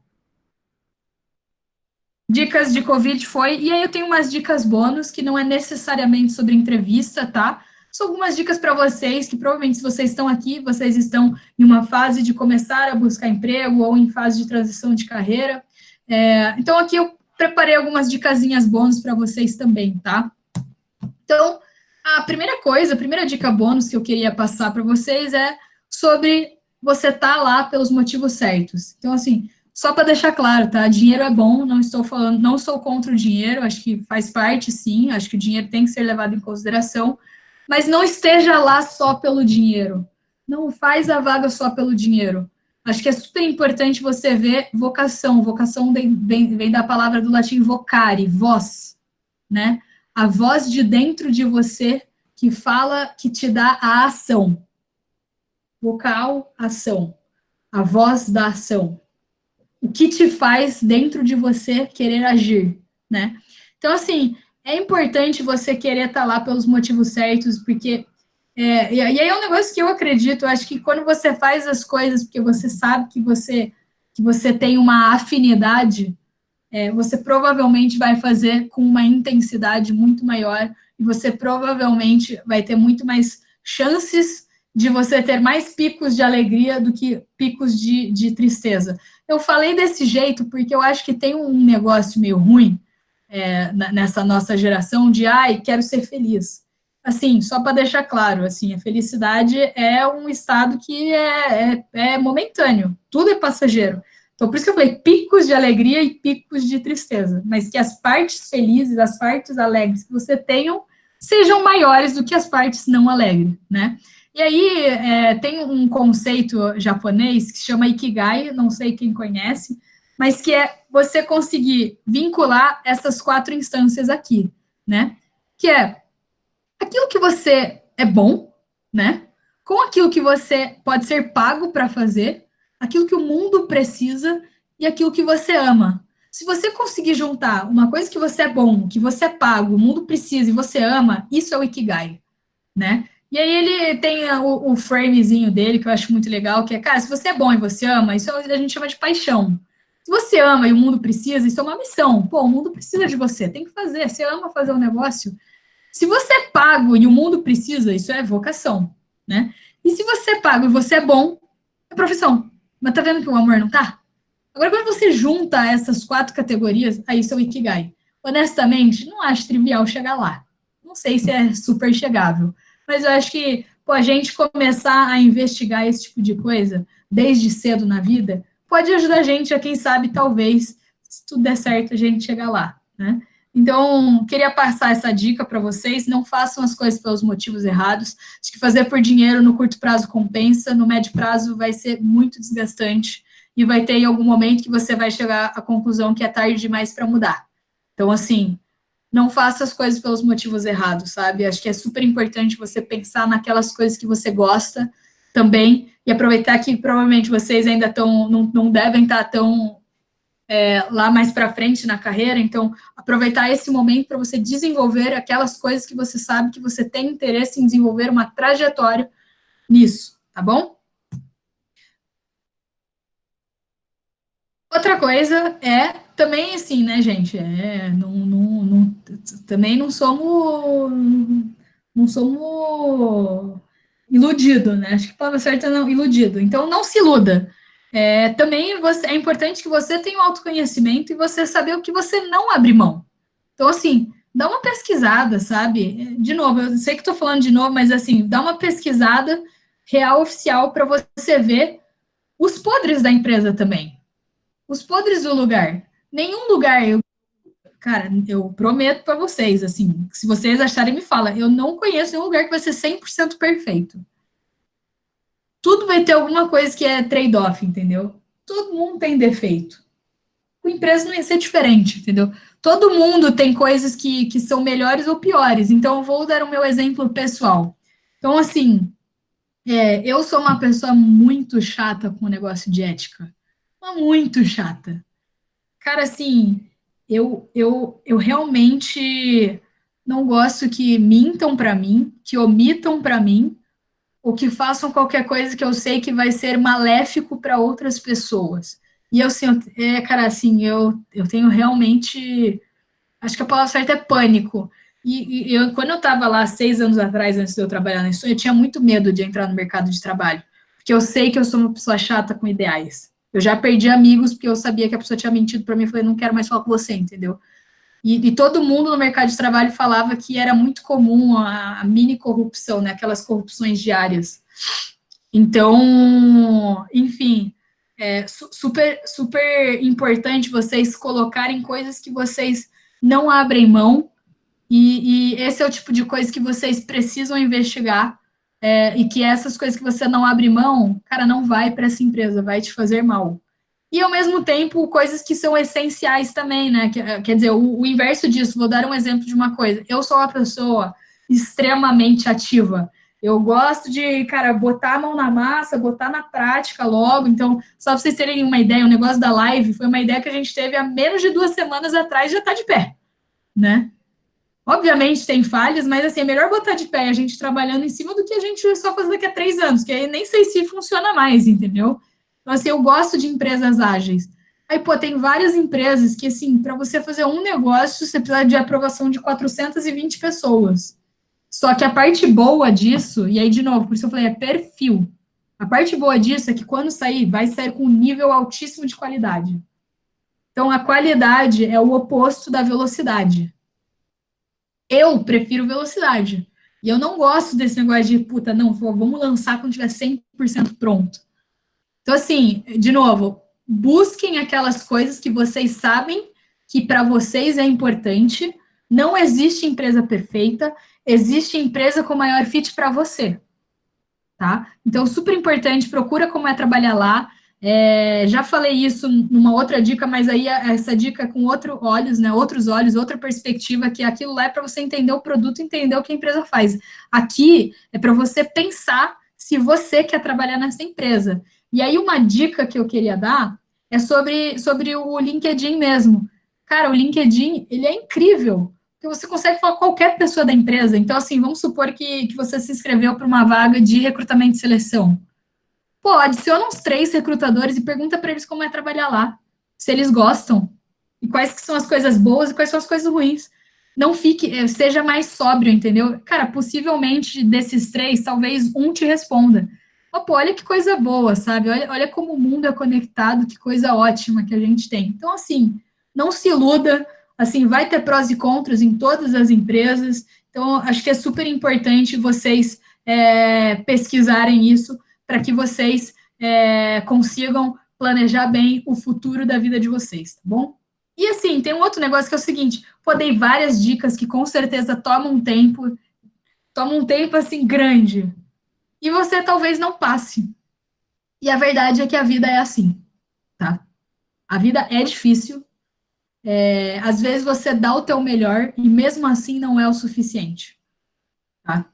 Dicas de Covid foi, e aí eu tenho umas dicas bônus, que não é necessariamente sobre entrevista, tá? São algumas dicas para vocês, que provavelmente se vocês estão aqui, vocês estão em uma fase de começar a buscar emprego, ou em fase de transição de carreira. Então, aqui eu preparei algumas dicasinhas bônus para vocês também, tá? Então, a primeira dica bônus que eu queria passar para vocês é sobre você estar lá pelos motivos certos. Então, assim, só para deixar claro, tá? Dinheiro é bom, não sou contra o dinheiro, acho que faz parte, sim, acho que o dinheiro tem que ser levado em consideração, mas não esteja lá só pelo dinheiro. Não faz a vaga só pelo dinheiro. Acho que é super importante você ver vocação. Vocação vem da palavra do latim vocare, voz, né? A voz de dentro de você que fala, que te dá a ação. Vocal, ação. A voz da ação. O que te faz dentro de você querer agir, né? Então, assim, é importante você querer estar lá pelos motivos certos, porque e aí é um negócio que eu acredito, eu acho que quando você faz as coisas porque você sabe que você tem uma afinidade, você provavelmente vai fazer com uma intensidade muito maior e você provavelmente vai ter muito mais chances de você ter mais picos de alegria do que picos de tristeza. eu falei desse jeito porque eu acho que tem um negócio meio ruim nessa nossa geração de, ai, quero ser feliz. Assim, só para deixar claro, assim, a felicidade é um estado que é momentâneo, tudo é passageiro. Então, por isso que eu falei picos de alegria e picos de tristeza, mas que as partes felizes, as partes alegres que você tenham, sejam maiores do que as partes não alegres, né? E aí, tem um conceito japonês que se chama Ikigai, não sei quem conhece, mas que é você conseguir vincular essas 4 instâncias aqui, né? Que é aquilo que você é bom, né? Com aquilo que você pode ser pago para fazer, aquilo que o mundo precisa e aquilo que você ama. Se você conseguir juntar uma coisa que você é bom, que você é pago, o mundo precisa e você ama, isso é o Ikigai, né? E aí ele tem o framezinho dele, que eu acho muito legal, que é, cara, se você é bom e você ama, isso a gente chama de paixão. Se você ama e o mundo precisa, isso é uma missão. Pô, o mundo precisa de você, tem que fazer. Você ama fazer um negócio. Se você é pago e o mundo precisa, isso é vocação, né? E se você é pago e você é bom, é profissão. Mas tá vendo que o amor não tá? Agora, quando você junta essas 4 categorias, aí isso é o Ikigai. Honestamente, não acho trivial chegar lá. Não sei se é super chegável. Mas eu acho que, pô, a gente começar a investigar esse tipo de coisa desde cedo na vida pode ajudar a gente a, quem sabe, talvez, se tudo der certo, a gente chegar lá, né? Então, queria passar essa dica para vocês, não façam as coisas pelos motivos errados. Acho que fazer por dinheiro no curto prazo compensa, no médio prazo vai ser muito desgastante e vai ter em algum momento que você vai chegar à conclusão que é tarde demais para mudar. Então, assim, não faça as coisas pelos motivos errados, sabe? Acho que é super importante você pensar naquelas coisas que você gosta também e aproveitar que provavelmente vocês ainda estão, não devem estar tão lá mais para frente na carreira, então aproveitar esse momento para você desenvolver aquelas coisas que você sabe que você tem interesse em desenvolver uma trajetória nisso, tá bom? Outra coisa é também assim, né, gente? Também não somos iludido, né? Acho que a palavra certa é não, iludido. Então, não se iluda. Também é importante que você tenha um autoconhecimento e você saber o que você não abre mão. Então, assim, dá uma pesquisada, sabe? De novo, eu sei que estou falando de novo, mas assim, dá uma pesquisada real, oficial, para você ver os podres da empresa também. Os podres do lugar. Nenhum lugar, cara, eu prometo para vocês, assim, se vocês acharem, me fala, eu não conheço nenhum lugar que vai ser 100% perfeito. Tudo vai ter alguma coisa que é trade-off, entendeu? Todo mundo tem defeito. Com empresa não ia ser diferente, entendeu? Todo mundo tem coisas que são melhores ou piores. Então, eu vou dar o meu exemplo pessoal. Então, assim, eu sou uma pessoa muito chata com o negócio de ética. Muito chata. Cara, assim, eu realmente não gosto que mintam para mim, que omitam para mim, ou que façam qualquer coisa que eu sei que vai ser maléfico para outras pessoas. E eu, assim, cara, assim, eu tenho realmente, acho que a palavra certa é pânico. E quando eu estava lá 6 anos atrás, antes de eu trabalhar nisso, eu tinha muito medo de entrar no mercado de trabalho, porque eu sei que eu sou uma pessoa chata com ideais. Eu já perdi amigos porque eu sabia que a pessoa tinha mentido para mim, eu falei, não quero mais falar com você, entendeu? E todo mundo no mercado de trabalho falava que era muito comum a mini corrupção, né? Aquelas corrupções diárias. Então, enfim, super, super importante vocês colocarem coisas que vocês não abrem mão, e esse é o tipo de coisa que vocês precisam investigar, e que essas coisas que você não abre mão, cara, não vai para essa empresa, vai te fazer mal. E, ao mesmo tempo, coisas que são essenciais também, né? Quer dizer, o inverso disso, vou dar um exemplo de uma coisa. Eu sou uma pessoa extremamente ativa. Eu gosto de, cara, botar a mão na massa, botar na prática logo. Então, só para vocês terem uma ideia, o negócio da live foi uma ideia que a gente teve há menos de 2 semanas atrás, já está de pé, né? Obviamente tem falhas, mas assim, é melhor botar de pé a gente trabalhando em cima do que a gente só fazer daqui a 3 anos, que aí nem sei se funciona mais, entendeu? Então, assim, eu gosto de empresas ágeis. Aí, pô, tem várias empresas que, assim, para você fazer um negócio, você precisa de aprovação de 420 pessoas. Só que a parte boa disso, e aí, de novo, por isso eu falei, é perfil. A parte boa disso é que quando sair, vai sair com um nível altíssimo de qualidade. Então, a qualidade é o oposto da velocidade. Eu prefiro velocidade. E eu não gosto desse negócio de, puta, não, vamos lançar quando tiver 100% pronto. Então, assim, de novo, busquem aquelas coisas que vocês sabem que para vocês é importante. Não existe empresa perfeita, existe empresa com maior fit para você, tá? Então, super importante, procura como é trabalhar lá. Já falei isso numa outra dica, mas aí essa dica com outros olhos, né? Outros olhos, outra perspectiva, que aquilo lá é para você entender o produto, entender o que a empresa faz. Aqui é para você pensar se você quer trabalhar nessa empresa. E aí, uma dica que eu queria dar é sobre o LinkedIn mesmo. Cara, o LinkedIn, ele é incrível, porque você consegue falar com qualquer pessoa da empresa. Então, assim, vamos supor que você se inscreveu para uma vaga de recrutamento e seleção. Pô, adiciona uns 3 recrutadores e pergunta para eles como é trabalhar lá, se eles gostam, e quais que são as coisas boas e quais são as coisas ruins. Não fique, seja mais sóbrio, entendeu? Cara, possivelmente desses 3, talvez um te responda. Oh, pô, olha que coisa boa, sabe? Olha como o mundo é conectado, que coisa ótima que a gente tem. Então, assim, não se iluda, assim, vai ter prós e contras em todas as empresas. Então, acho que é super importante vocês pesquisarem isso para que vocês consigam planejar bem o futuro da vida de vocês, tá bom? E assim, tem um outro negócio que é o seguinte, pô, dei várias dicas que com certeza tomam um tempo assim grande, e você talvez não passe. E a verdade é que a vida é assim, tá? A vida é difícil, às vezes você dá o teu melhor e mesmo assim não é o suficiente, tá?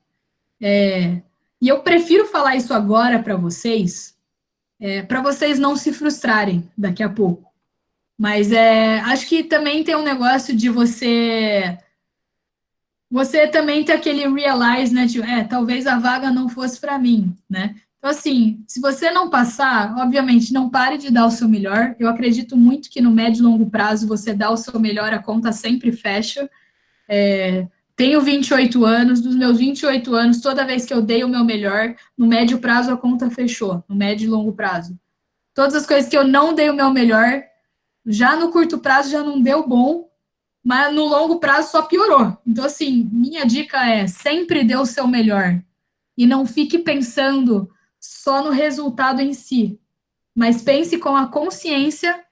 E eu prefiro falar isso agora para vocês não se frustrarem daqui a pouco. Mas acho que também tem um negócio de você também ter aquele realize, né? De, talvez a vaga não fosse para mim, né? Então, assim, se você não passar, obviamente, não pare de dar o seu melhor. Eu acredito muito que no médio e longo prazo você dá o seu melhor, a conta sempre fecha. Tenho 28 anos, dos meus 28 anos, toda vez que eu dei o meu melhor, no médio prazo a conta fechou, no médio e longo prazo. Todas as coisas que eu não dei o meu melhor, já no curto prazo já não deu bom, mas no longo prazo só piorou. Então, assim, minha dica é sempre dê o seu melhor. E não fique pensando só no resultado em si, mas pense com a consciência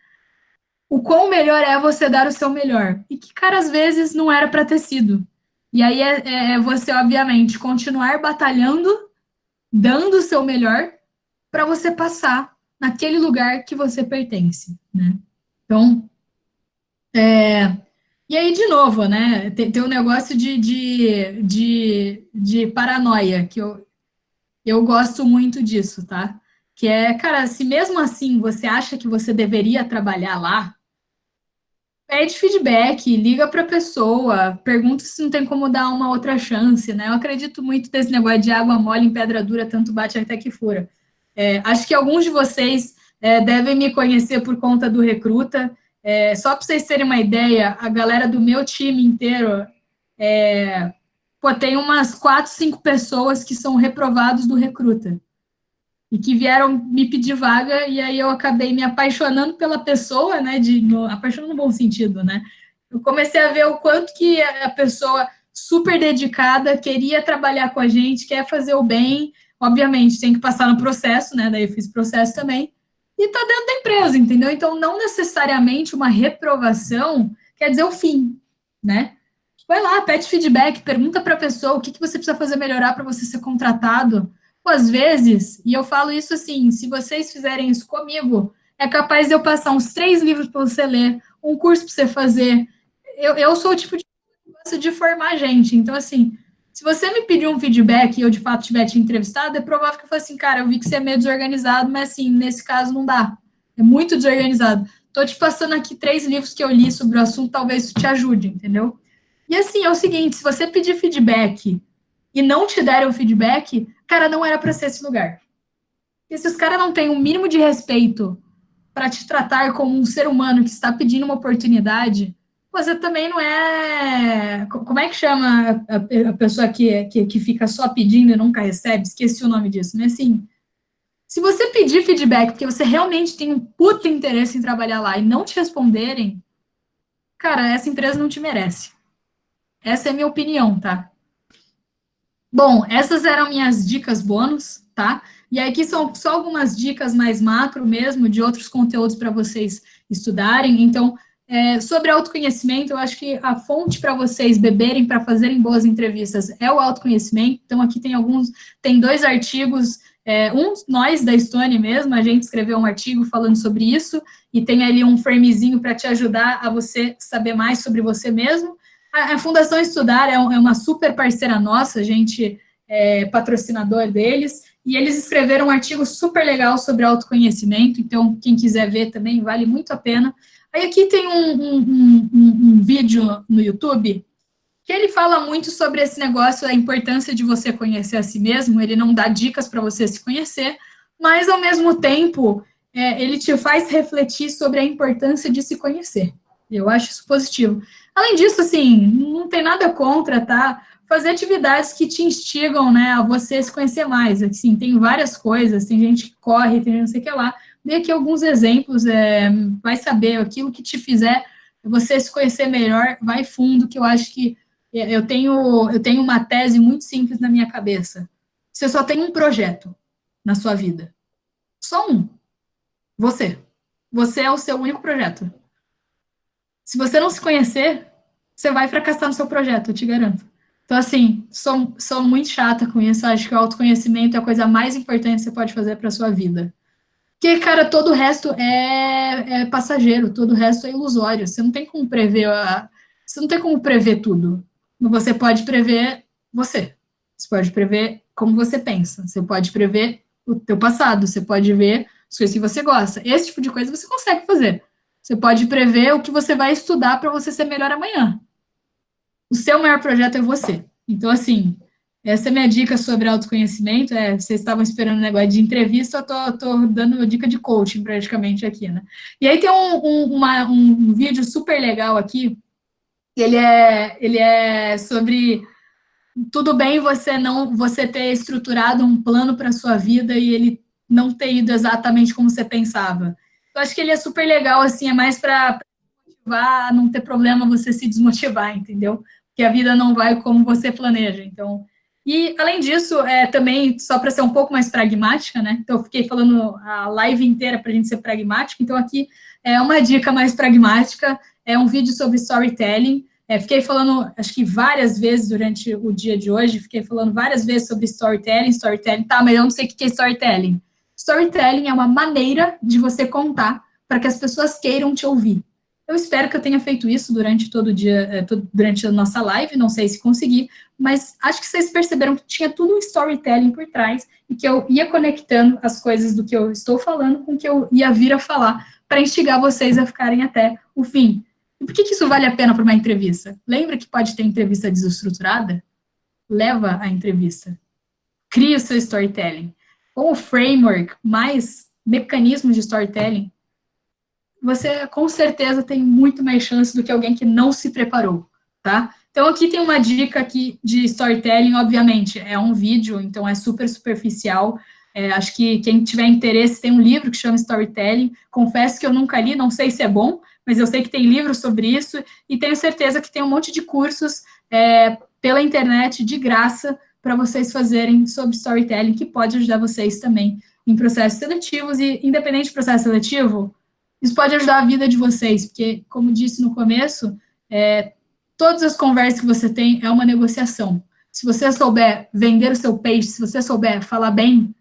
o quão melhor é você dar o seu melhor. E que, cara, às vezes não era para ter sido. E aí é você, obviamente, continuar batalhando, dando o seu melhor, para você passar naquele lugar que você pertence, né? Então, e aí, de novo, né? Tem um negócio de paranoia, que eu gosto muito disso, tá? Que cara, se mesmo assim você acha que você deveria trabalhar lá, pede feedback, liga para a pessoa, pergunta se não tem como dar uma outra chance, né? Eu acredito muito nesse negócio de água mole em pedra dura, tanto bate até que fura. Acho que alguns de vocês devem me conhecer por conta do Recruta. Só para vocês terem uma ideia, a galera do meu time inteiro, tem umas 4, 5 pessoas que são reprovados do Recruta e que vieram me pedir vaga, e aí eu acabei me apaixonando pela pessoa, né, apaixonando no bom sentido, né, eu comecei a ver o quanto que a pessoa super dedicada, queria trabalhar com a gente, quer fazer o bem, obviamente tem que passar no processo, né, daí eu fiz processo também, e tá dentro da empresa, entendeu? Então, não necessariamente uma reprovação quer dizer o fim, né? Vai lá, pede feedback, pergunta para a pessoa o que você precisa fazer melhorar para você ser contratado. Pô, às vezes, e eu falo isso assim, se vocês fizerem isso comigo, é capaz de eu passar uns 3 livros para você ler, um curso para você fazer. Eu sou o tipo de que gosta de formar gente. Então, assim, se você me pedir um feedback e eu, de fato, tiver te entrevistado, é provável que eu fale assim, cara, eu vi que você é meio desorganizado, mas, assim, nesse caso não dá. É muito desorganizado. Tô te passando aqui 3 livros que eu li sobre o assunto, talvez isso te ajude, entendeu? E assim, é o seguinte, se você pedir feedback e não te derem o feedback, cara, não era para ser esse lugar. E se os caras não têm um mínimo de respeito para te tratar como um ser humano que está pedindo uma oportunidade, você também não é... Como é que chama a pessoa que fica só pedindo e nunca recebe? Esqueci o nome disso, mas assim, Se você pedir feedback porque você realmente tem um puta interesse em trabalhar lá e não te responderem, cara, essa empresa não te merece. Essa é a minha opinião, tá? Bom, essas eram minhas dicas bônus, tá? E aqui são só algumas dicas mais macro mesmo, de outros conteúdos para vocês estudarem. Então, sobre autoconhecimento, eu acho que a fonte para vocês beberem, para fazerem boas entrevistas, é o autoconhecimento. Então, aqui tem 2 artigos, nós da Estônia mesmo, a gente escreveu um artigo falando sobre isso, e tem ali um framezinho para te ajudar a você saber mais sobre você mesmo. A Fundação Estudar é uma super parceira nossa, a gente é patrocinador deles, e eles escreveram um artigo super legal sobre autoconhecimento, então quem quiser ver também vale muito a pena. Aí aqui tem um vídeo no YouTube que ele fala muito sobre esse negócio, a importância de você conhecer a si mesmo, ele não dá dicas para você se conhecer, mas ao mesmo tempo ele te faz refletir sobre a importância de se conhecer. Eu acho isso positivo. Além disso, assim, não tem nada contra, tá? Fazer atividades que te instigam, né, a você se conhecer mais. Assim, tem várias coisas, tem gente que corre, tem não sei o que lá. Dei aqui alguns exemplos, vai saber, aquilo que te fizer você se conhecer melhor, vai fundo, que eu acho que eu tenho uma tese muito simples na minha cabeça. Você só tem um projeto na sua vida. Só um. Você. Você é o seu único projeto. Se você não se conhecer, você vai fracassar no seu projeto, eu te garanto. Então, assim, sou muito chata com isso. Acho que o autoconhecimento é a coisa mais importante que você pode fazer para a sua vida. Porque, cara, todo o resto é passageiro, todo o resto é ilusório. Você não tem como prever você não tem como prever tudo. Você pode prever você. Você pode prever como você pensa. Você pode prever o teu passado. Você pode ver as coisas que você gosta. Esse tipo de coisa você consegue fazer. Você pode prever o que você vai estudar para você ser melhor amanhã. O seu maior projeto é você. Então, assim, essa é a minha dica sobre autoconhecimento. Vocês estavam esperando um negócio de entrevista, eu tô dando dica de coaching praticamente aqui, né? E aí tem um vídeo super legal aqui. Ele é sobre tudo bem você ter estruturado um plano para a sua vida e ele não ter ido exatamente como você pensava. Eu acho que ele é super legal, assim, é mais para motivar, não ter problema você se desmotivar, entendeu? Porque a vida não vai como você planeja. Então, e além disso, também só para ser um pouco mais pragmática, né? Então, eu fiquei falando a live inteira para a gente ser pragmático. Então, aqui é uma dica mais pragmática, é um vídeo sobre storytelling. Fiquei falando, acho que várias vezes durante o dia de hoje, fiquei falando várias vezes sobre storytelling, tá, mas eu não sei o que é storytelling. Storytelling é uma maneira de você contar para que as pessoas queiram te ouvir. Eu espero que eu tenha feito isso durante todo o dia, durante a nossa live, não sei se consegui, mas acho que vocês perceberam que tinha tudo um storytelling por trás e que eu ia conectando as coisas do que eu estou falando com o que eu ia vir a falar para instigar vocês a ficarem até o fim. E por que isso vale a pena para uma entrevista? Lembra que pode ter entrevista desestruturada? Leva a entrevista. Cria o seu storytelling. Com o framework, mais mecanismos de storytelling, você com certeza tem muito mais chance do que alguém que não se preparou, tá? Então, aqui tem uma dica aqui de storytelling, obviamente, é um vídeo, então é super superficial. Acho que quem tiver interesse tem um livro que chama Storytelling. Confesso que eu nunca li, não sei se é bom, mas eu sei que tem livros sobre isso, e tenho certeza que tem um monte de cursos pela internet, de graça, para vocês fazerem sobre storytelling, que pode ajudar vocês também em processos seletivos, e independente do processo seletivo, isso pode ajudar a vida de vocês, porque, como disse no começo, todas as conversas que você tem é uma negociação. Se você souber vender o seu peixe, se você souber falar bem,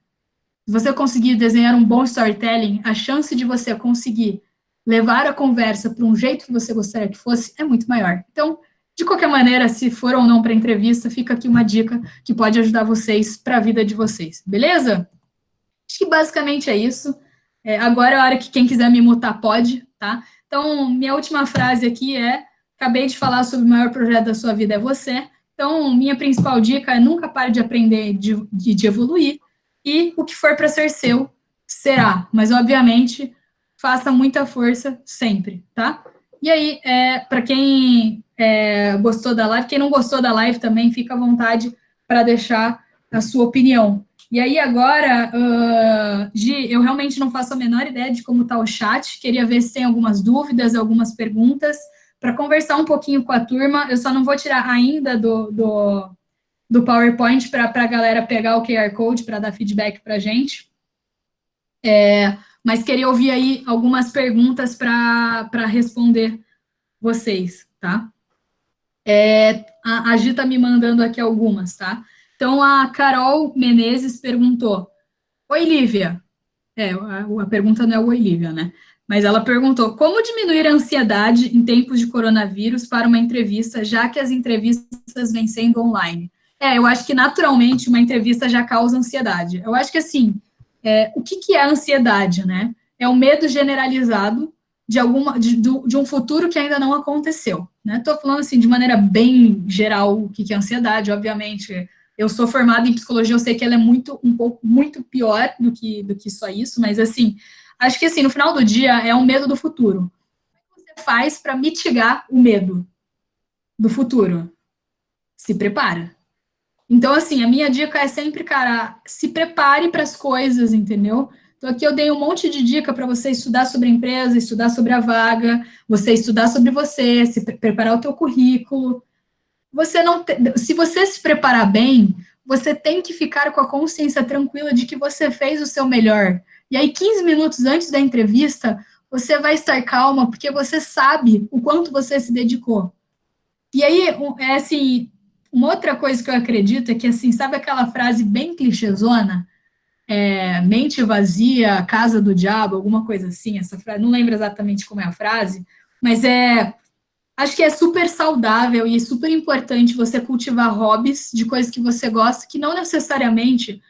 se você conseguir desenhar um bom storytelling, a chance de você conseguir levar a conversa para um jeito que você gostaria que fosse é muito maior. Então, de qualquer maneira, se for ou não para entrevista, fica aqui uma dica que pode ajudar vocês para a vida de vocês, beleza? Acho que basicamente é isso. Agora é a hora que quem quiser me mutar pode, tá? Então, minha última frase aqui acabei de falar sobre o maior projeto da sua vida é você. Então, minha principal dica é nunca pare de aprender, de evoluir, e o que for para ser seu, será. Mas, obviamente, faça muita força sempre, tá? E aí, para quem gostou da live, quem não gostou da live também, fica à vontade para deixar a sua opinião. E aí agora, Gi, eu realmente não faço a menor ideia de como está o chat, queria ver se tem algumas dúvidas, algumas perguntas, para conversar um pouquinho com a turma. Eu só não vou tirar ainda do PowerPoint para a galera pegar o QR Code para dar feedback para a gente. Mas queria ouvir aí algumas perguntas para responder vocês, tá? A Gi está me mandando aqui algumas, tá? Então, a Carol Menezes perguntou: Oi, Lívia. A pergunta não é o Oi, Lívia, né? Mas ela perguntou: como diminuir a ansiedade em tempos de coronavírus para uma entrevista, já que as entrevistas vêm sendo online? Eu acho que naturalmente uma entrevista já causa ansiedade. Eu acho que assim, o que é a ansiedade, né? É o medo generalizado de um futuro que ainda não aconteceu, né? Estou falando assim de maneira bem geral o que é ansiedade, obviamente. Eu sou formada em psicologia, eu sei que ela é muito pior do que só isso, mas assim, acho que assim, no final do dia é um medo do futuro. O que você faz para mitigar o medo do futuro? Se prepara. Então, assim, a minha dica é sempre, cara, se prepare para as coisas, entendeu? Então, aqui eu dei um monte de dica para você estudar sobre a empresa, estudar sobre a vaga, você estudar sobre você, preparar o teu currículo. Se você se preparar bem, você tem que ficar com a consciência tranquila de que você fez o seu melhor. E aí, 15 minutos antes da entrevista, você vai estar calma, porque você sabe o quanto você se dedicou. E aí, assim, uma outra coisa que eu acredito é que, assim, sabe aquela frase bem clichêzona? Mente vazia, casa do diabo, alguma coisa assim, essa frase, não lembro exatamente como é a frase, mas acho que é super saudável e super importante você cultivar hobbies de coisas que você gosta, que não necessariamente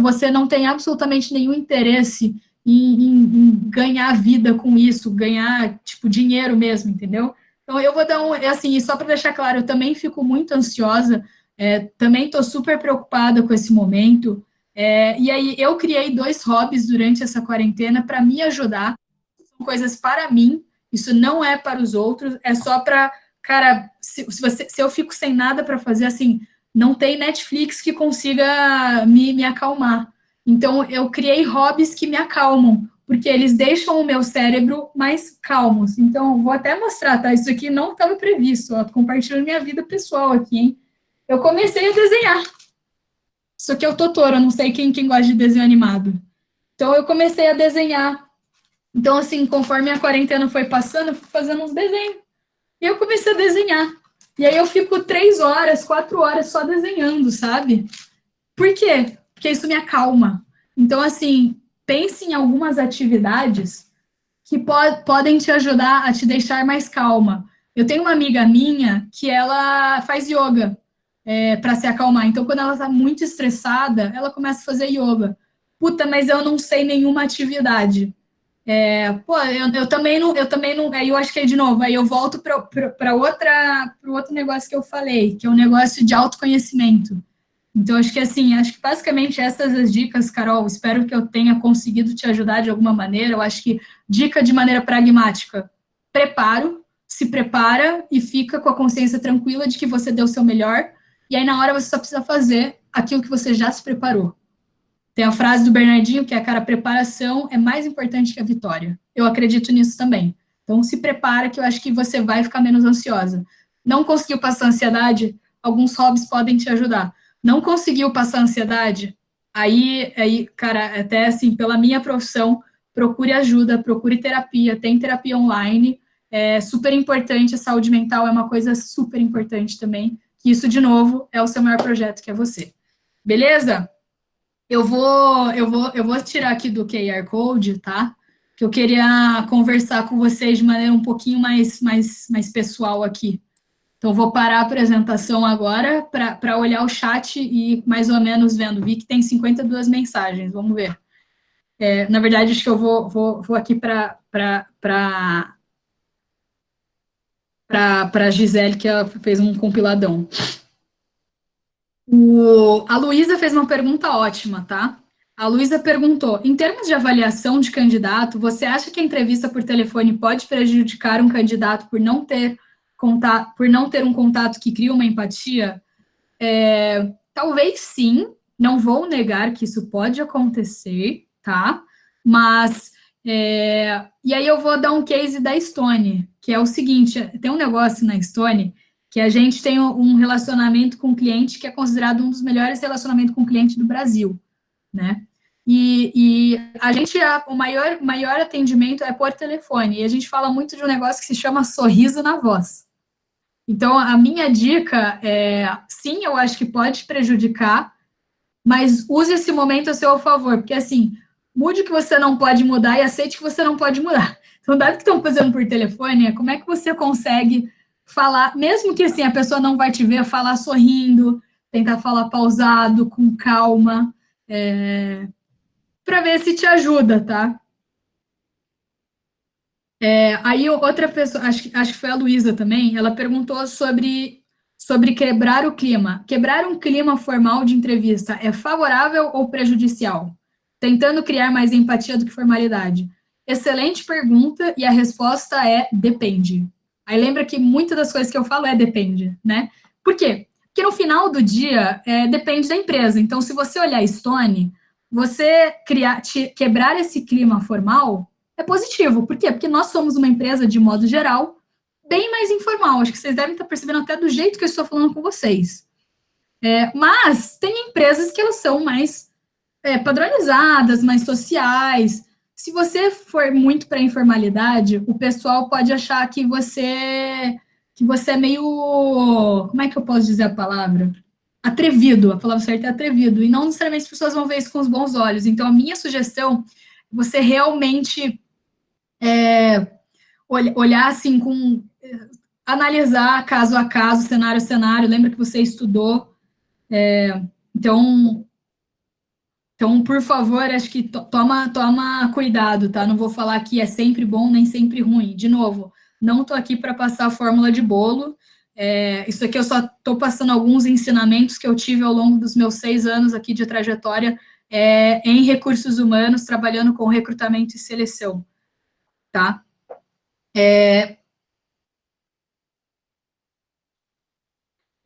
você não tem absolutamente nenhum interesse em ganhar vida com isso, ganhar, tipo, dinheiro mesmo, entendeu? Então, eu vou dar assim, só para deixar claro, eu também fico muito ansiosa, também estou super preocupada com esse momento, e aí eu criei 2 hobbies durante essa quarentena para me ajudar, são coisas para mim, isso não é para os outros, é só para, cara, se eu fico sem nada para fazer, assim, não tem Netflix que consiga me acalmar. Então, eu criei hobbies que me acalmam, porque eles deixam o meu cérebro mais calmos. Então, vou até mostrar, tá? Isso aqui não estava previsto, ó, tô compartilhando minha vida pessoal aqui, hein? Eu comecei a desenhar. Isso aqui é o Totoro, eu não sei quem gosta de desenho animado. Então, eu comecei a desenhar. Então, assim, conforme a quarentena foi passando, eu fui fazendo uns desenhos. E eu comecei a desenhar. E aí eu fico 3 horas, 4 horas só desenhando, sabe? Por quê? Porque isso me acalma. Então, assim, pense em algumas atividades que podem te ajudar a te deixar mais calma. Eu tenho uma amiga minha que ela faz yoga para se acalmar. Então, quando ela está muito estressada, ela começa a fazer yoga. Puta, mas eu não sei nenhuma atividade. Eu também não, aí eu acho que de novo, aí eu volto para o outro negócio que eu falei, que é um negócio de autoconhecimento. Então, acho que basicamente essas as dicas, Carol, espero que eu tenha conseguido te ajudar de alguma maneira. Eu acho que dica de maneira pragmática: se prepara e fica com a consciência tranquila de que você deu o seu melhor, e aí na hora você só precisa fazer aquilo que você já se preparou. Tem a frase do Bernardinho, que é, cara, a preparação é mais importante que a vitória. Eu acredito nisso também. Então, se prepara, que eu acho que você vai ficar menos ansiosa. Não conseguiu passar ansiedade? Alguns hobbies podem te ajudar. Não conseguiu passar ansiedade? Aí, cara, até assim, pela minha profissão, procure ajuda, procure terapia, tem terapia online, é super importante, a saúde mental é uma coisa super importante também, que isso, de novo, é o seu maior projeto, que é você. Beleza? Eu vou tirar aqui do QR Code, tá? Que eu queria conversar com vocês de maneira um pouquinho mais pessoal aqui. Então, vou parar a apresentação agora para olhar o chat e mais ou menos vendo. Vi que tem 52 mensagens, vamos ver. Na verdade, acho que eu vou aqui para a Gisele, que ela fez um compiladão. A Luísa fez uma pergunta ótima, tá? A Luísa perguntou: em termos de avaliação de candidato, você acha que a entrevista por telefone pode prejudicar um candidato por não ter um contato que cria uma empatia? Talvez sim, não vou negar que isso pode acontecer, tá? Mas, e aí eu vou dar um case da Stone, que é o seguinte, tem um negócio na Stone que a gente tem um relacionamento com o cliente que é considerado um dos melhores relacionamentos com o cliente do Brasil, né? E a gente, o maior atendimento é por telefone, e a gente fala muito de um negócio que se chama sorriso na voz. Então, a minha dica é, sim, eu acho que pode prejudicar, mas use esse momento a seu favor, porque assim, mude o que você não pode mudar e aceite que você não pode mudar. Então, dado que estão fazendo por telefone, como é que você consegue falar, mesmo que assim, a pessoa não vai te ver, falar sorrindo, tentar falar pausado, com calma, para ver se te ajuda, tá? Aí outra pessoa, acho que foi a Luísa também, ela perguntou sobre quebrar o clima. Quebrar um clima formal de entrevista é favorável ou prejudicial? Tentando criar mais empatia do que formalidade. Excelente pergunta, e a resposta é depende. Aí lembra que muitas das coisas que eu falo depende, né? Por quê? Porque no final do dia, depende da empresa. Então, se você olhar Stone, você quebrar esse clima formal é positivo. Por quê? Porque nós somos uma empresa, de modo geral, bem mais informal. Acho que vocês devem estar percebendo até do jeito que eu estou falando com vocês. Mas tem empresas que elas são mais padronizadas, mais sociais. Se você for muito para a informalidade, o pessoal pode achar que você é meio, como é que eu posso dizer a palavra? Atrevido, a palavra certa é atrevido, e não necessariamente as pessoas vão ver isso com os bons olhos. Então, a minha sugestão é você realmente olhar assim analisar caso a caso, cenário a cenário, lembra que você estudou, então, por favor, acho que toma cuidado, tá? Não vou falar que é sempre bom nem sempre ruim. De novo, não estou aqui para passar a fórmula de bolo. Isso aqui eu só estou passando alguns ensinamentos que eu tive ao longo dos meus 6 anos aqui de trajetória em recursos humanos, trabalhando com recrutamento e seleção, tá?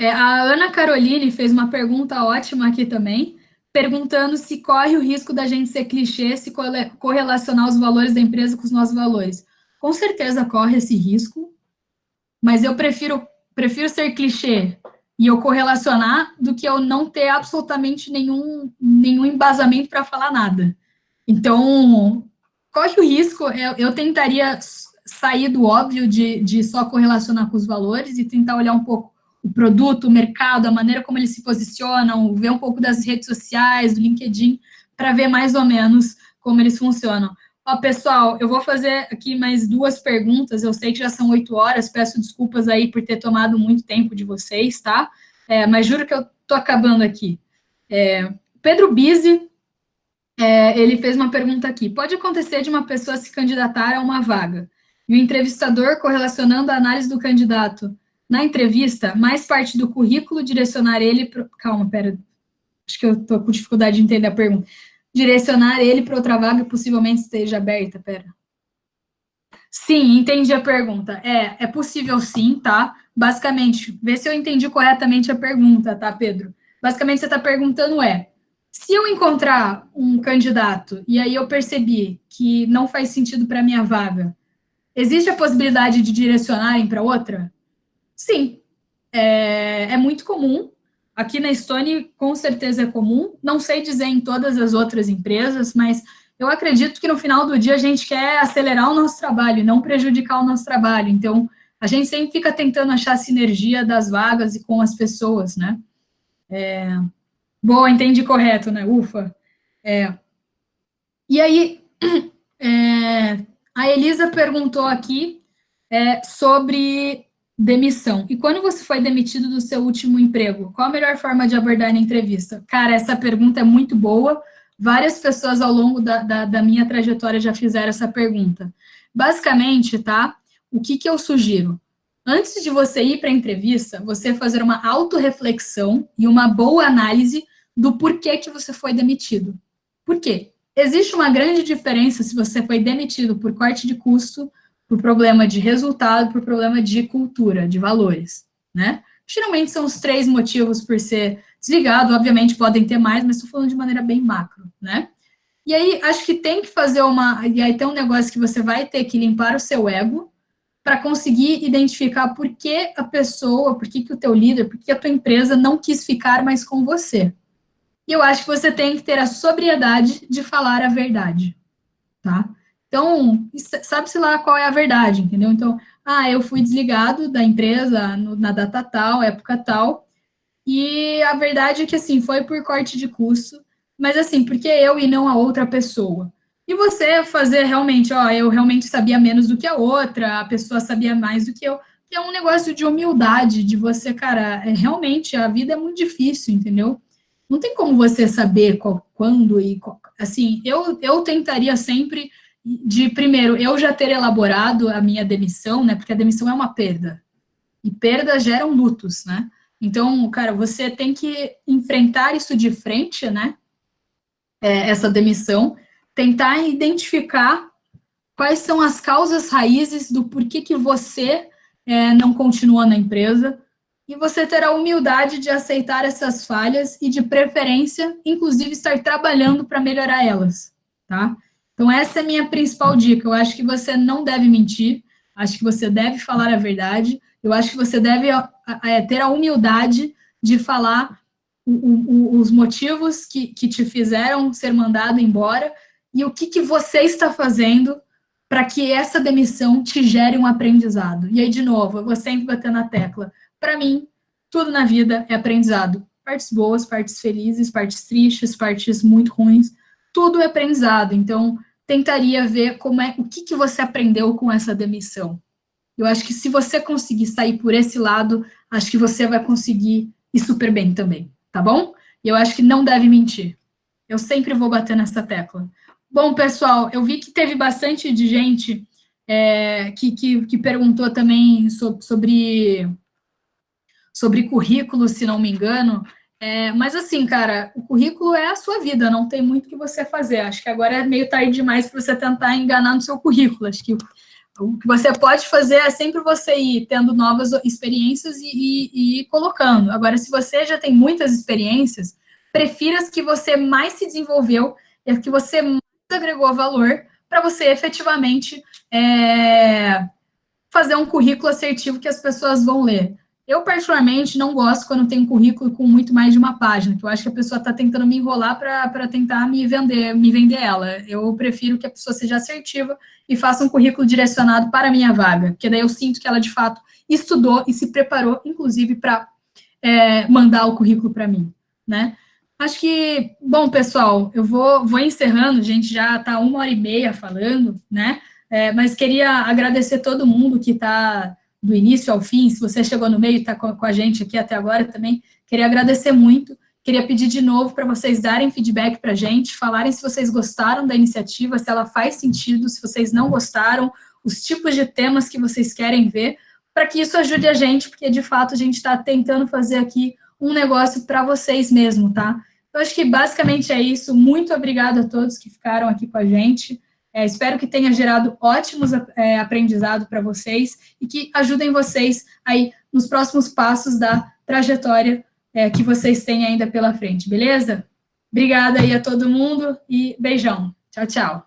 A Ana Caroline fez uma pergunta ótima aqui também, perguntando se corre o risco da gente ser clichê, se correlacionar os valores da empresa com os nossos valores. Com certeza corre esse risco, mas eu prefiro ser clichê e eu correlacionar do que eu não ter absolutamente nenhum embasamento para falar nada. Então, corre o risco, eu tentaria sair do óbvio de só correlacionar com os valores e tentar olhar um pouco o produto, o mercado, a maneira como eles se posicionam, ver um pouco das redes sociais, do LinkedIn, para ver mais ou menos como eles funcionam. Ó, pessoal, eu vou fazer aqui mais 2 perguntas, eu sei que já são 8 horas, peço desculpas aí por ter tomado muito tempo de vocês, tá? Mas juro que eu tô acabando aqui. Pedro Bizzi, ele fez uma pergunta aqui. Pode acontecer de uma pessoa se candidatar a uma vaga e o entrevistador, correlacionando a análise do candidato na entrevista, mais parte do currículo, direcionar ele... Calma, pera. Acho que eu estou com dificuldade de entender a pergunta. Direcionar ele para outra vaga que possivelmente esteja aberta, pera. Sim, entendi a pergunta. É possível sim, tá? Basicamente, vê se eu entendi corretamente a pergunta, tá, Pedro? Basicamente, você está perguntando se eu encontrar um candidato e aí eu percebi que não faz sentido para a minha vaga, existe a possibilidade de direcionarem para outra? Sim, é muito comum. Aqui na Stone, com certeza é comum. Não sei dizer em todas as outras empresas, mas eu acredito que no final do dia a gente quer acelerar o nosso trabalho e não prejudicar o nosso trabalho. Então, a gente sempre fica tentando achar a sinergia das vagas e com as pessoas, né? Boa, entendi correto, né? Ufa. E aí, a Elisa perguntou aqui sobre demissão. E quando você foi demitido do seu último emprego, qual a melhor forma de abordar na entrevista? Cara, essa pergunta é muito boa. Várias pessoas ao longo da minha trajetória já fizeram essa pergunta. Basicamente, tá? O que eu sugiro? Antes de você ir para a entrevista, você fazer uma autorreflexão e uma boa análise do porquê que você foi demitido. Por quê? Existe uma grande diferença se você foi demitido por corte de custo, por problema de resultado, por problema de cultura, de valores, né? Geralmente são os 3 motivos por ser desligado, obviamente podem ter mais, mas estou falando de maneira bem macro, né? E aí, acho que tem que fazer uma. E aí tem um negócio que você vai ter que limpar o seu ego para conseguir identificar por que a pessoa, por que o teu líder, por que a tua empresa não quis ficar mais com você. E eu acho que você tem que ter a sobriedade de falar a verdade, tá? Então, sabe-se lá qual é a verdade, entendeu? Então, eu fui desligado da empresa na data tal, época tal, e a verdade é que, assim, foi por corte de custo, mas, assim, porque eu e não a outra pessoa. E você fazer realmente, eu realmente sabia menos do que a outra, a pessoa sabia mais do que eu, que é um negócio de humildade, de você, cara, realmente a vida é muito difícil, entendeu? Não tem como você saber quando e, assim, eu tentaria sempre, primeiro, eu já ter elaborado a minha demissão, né, porque a demissão é uma perda, e perdas geram lutos, né? Então, cara, você tem que enfrentar isso de frente, né? Essa demissão, tentar identificar quais são as causas raízes do porquê que você não continua na empresa, e você ter a humildade de aceitar essas falhas e, de preferência, inclusive, estar trabalhando para melhorar elas, tá? Então, essa é a minha principal dica. Eu acho que você não deve mentir, acho que você deve falar a verdade, eu acho que você deve ter a humildade de falar os motivos que te fizeram ser mandado embora e o que você está fazendo para que essa demissão te gere um aprendizado. E aí, de novo, eu vou sempre bater na tecla. Para mim, tudo na vida é aprendizado. Partes boas, partes felizes, partes tristes, partes muito ruins, tudo é aprendizado. Então, tentaria ver o que você aprendeu com essa demissão. Eu acho que se você conseguir sair por esse lado, acho que você vai conseguir ir super bem também, tá bom? E eu acho que não deve mentir. Eu sempre vou bater nessa tecla. Bom, pessoal, eu vi que teve bastante de gente que perguntou também sobre currículo, se não me engano. Mas assim, cara, o currículo é a sua vida, não tem muito o que você fazer. Acho que agora é meio tarde demais para você tentar enganar no seu currículo. Acho que o que você pode fazer é sempre você ir tendo novas experiências e ir colocando. Agora, se você já tem muitas experiências, prefira as que você mais se desenvolveu e as que você mais agregou valor para você efetivamente fazer um currículo assertivo que as pessoas vão ler. Eu, particularmente, não gosto quando tem um currículo com muito mais de uma página, que eu acho que a pessoa está tentando me enrolar para tentar me vender ela. Eu prefiro que a pessoa seja assertiva e faça um currículo direcionado para a minha vaga, porque daí eu sinto que ela, de fato, estudou e se preparou, inclusive, para mandar o currículo para mim, né? Acho que, bom, pessoal, eu vou encerrando, a gente já está 1h30 falando, né? Mas queria agradecer todo mundo que está do início ao fim, se você chegou no meio e está com a gente aqui até agora também, queria agradecer muito, queria pedir de novo para vocês darem feedback para a gente, falarem se vocês gostaram da iniciativa, se ela faz sentido, se vocês não gostaram, os tipos de temas que vocês querem ver, para que isso ajude a gente, porque de fato a gente está tentando fazer aqui um negócio para vocês mesmo, tá? Eu acho que basicamente é isso. Muito obrigada a todos que ficaram aqui com a gente. Espero que tenha gerado ótimos aprendizados para vocês e que ajudem vocês aí nos próximos passos da trajetória que vocês têm ainda pela frente, beleza? Obrigada aí a todo mundo e beijão. Tchau, tchau.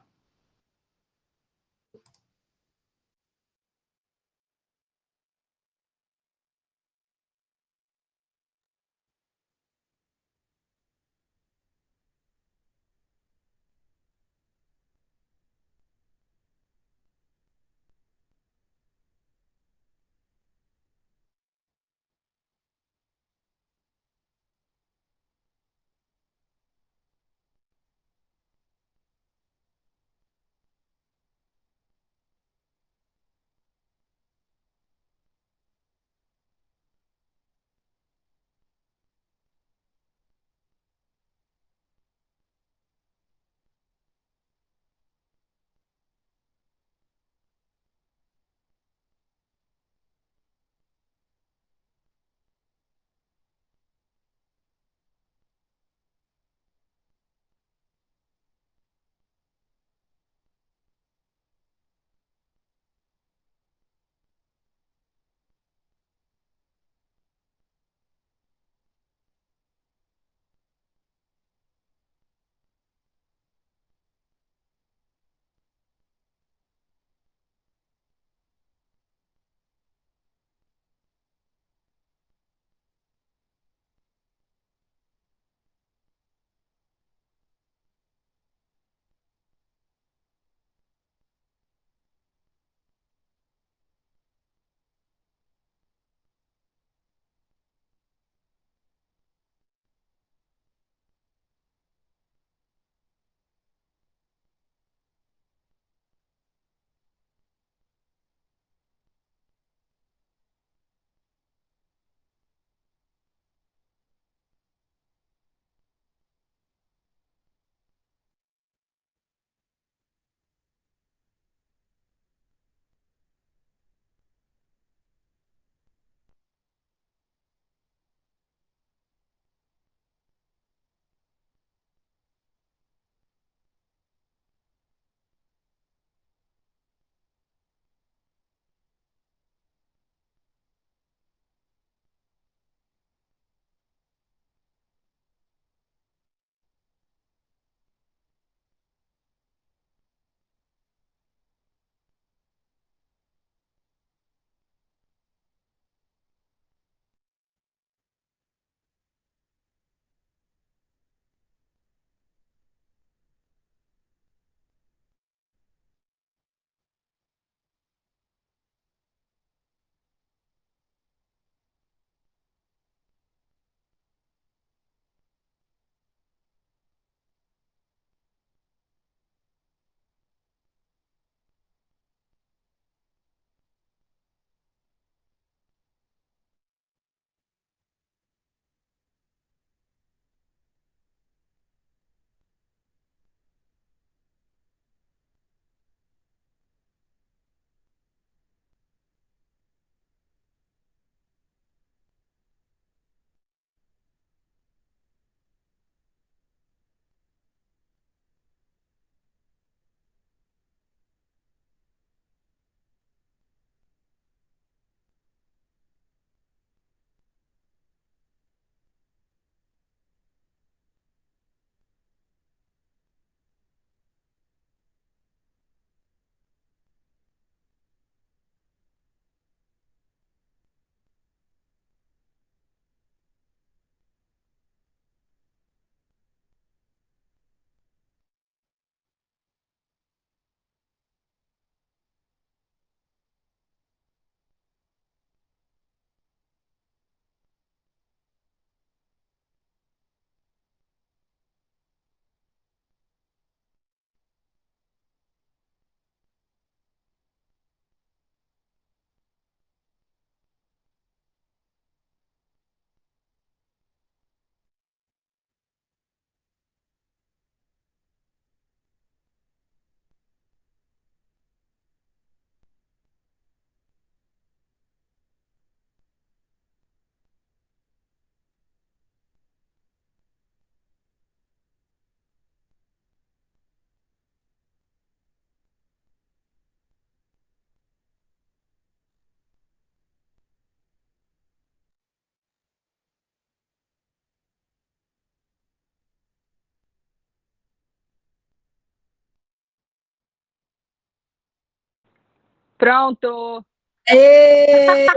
Pronto! Ê!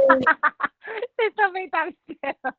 Vocês também estavam esperando.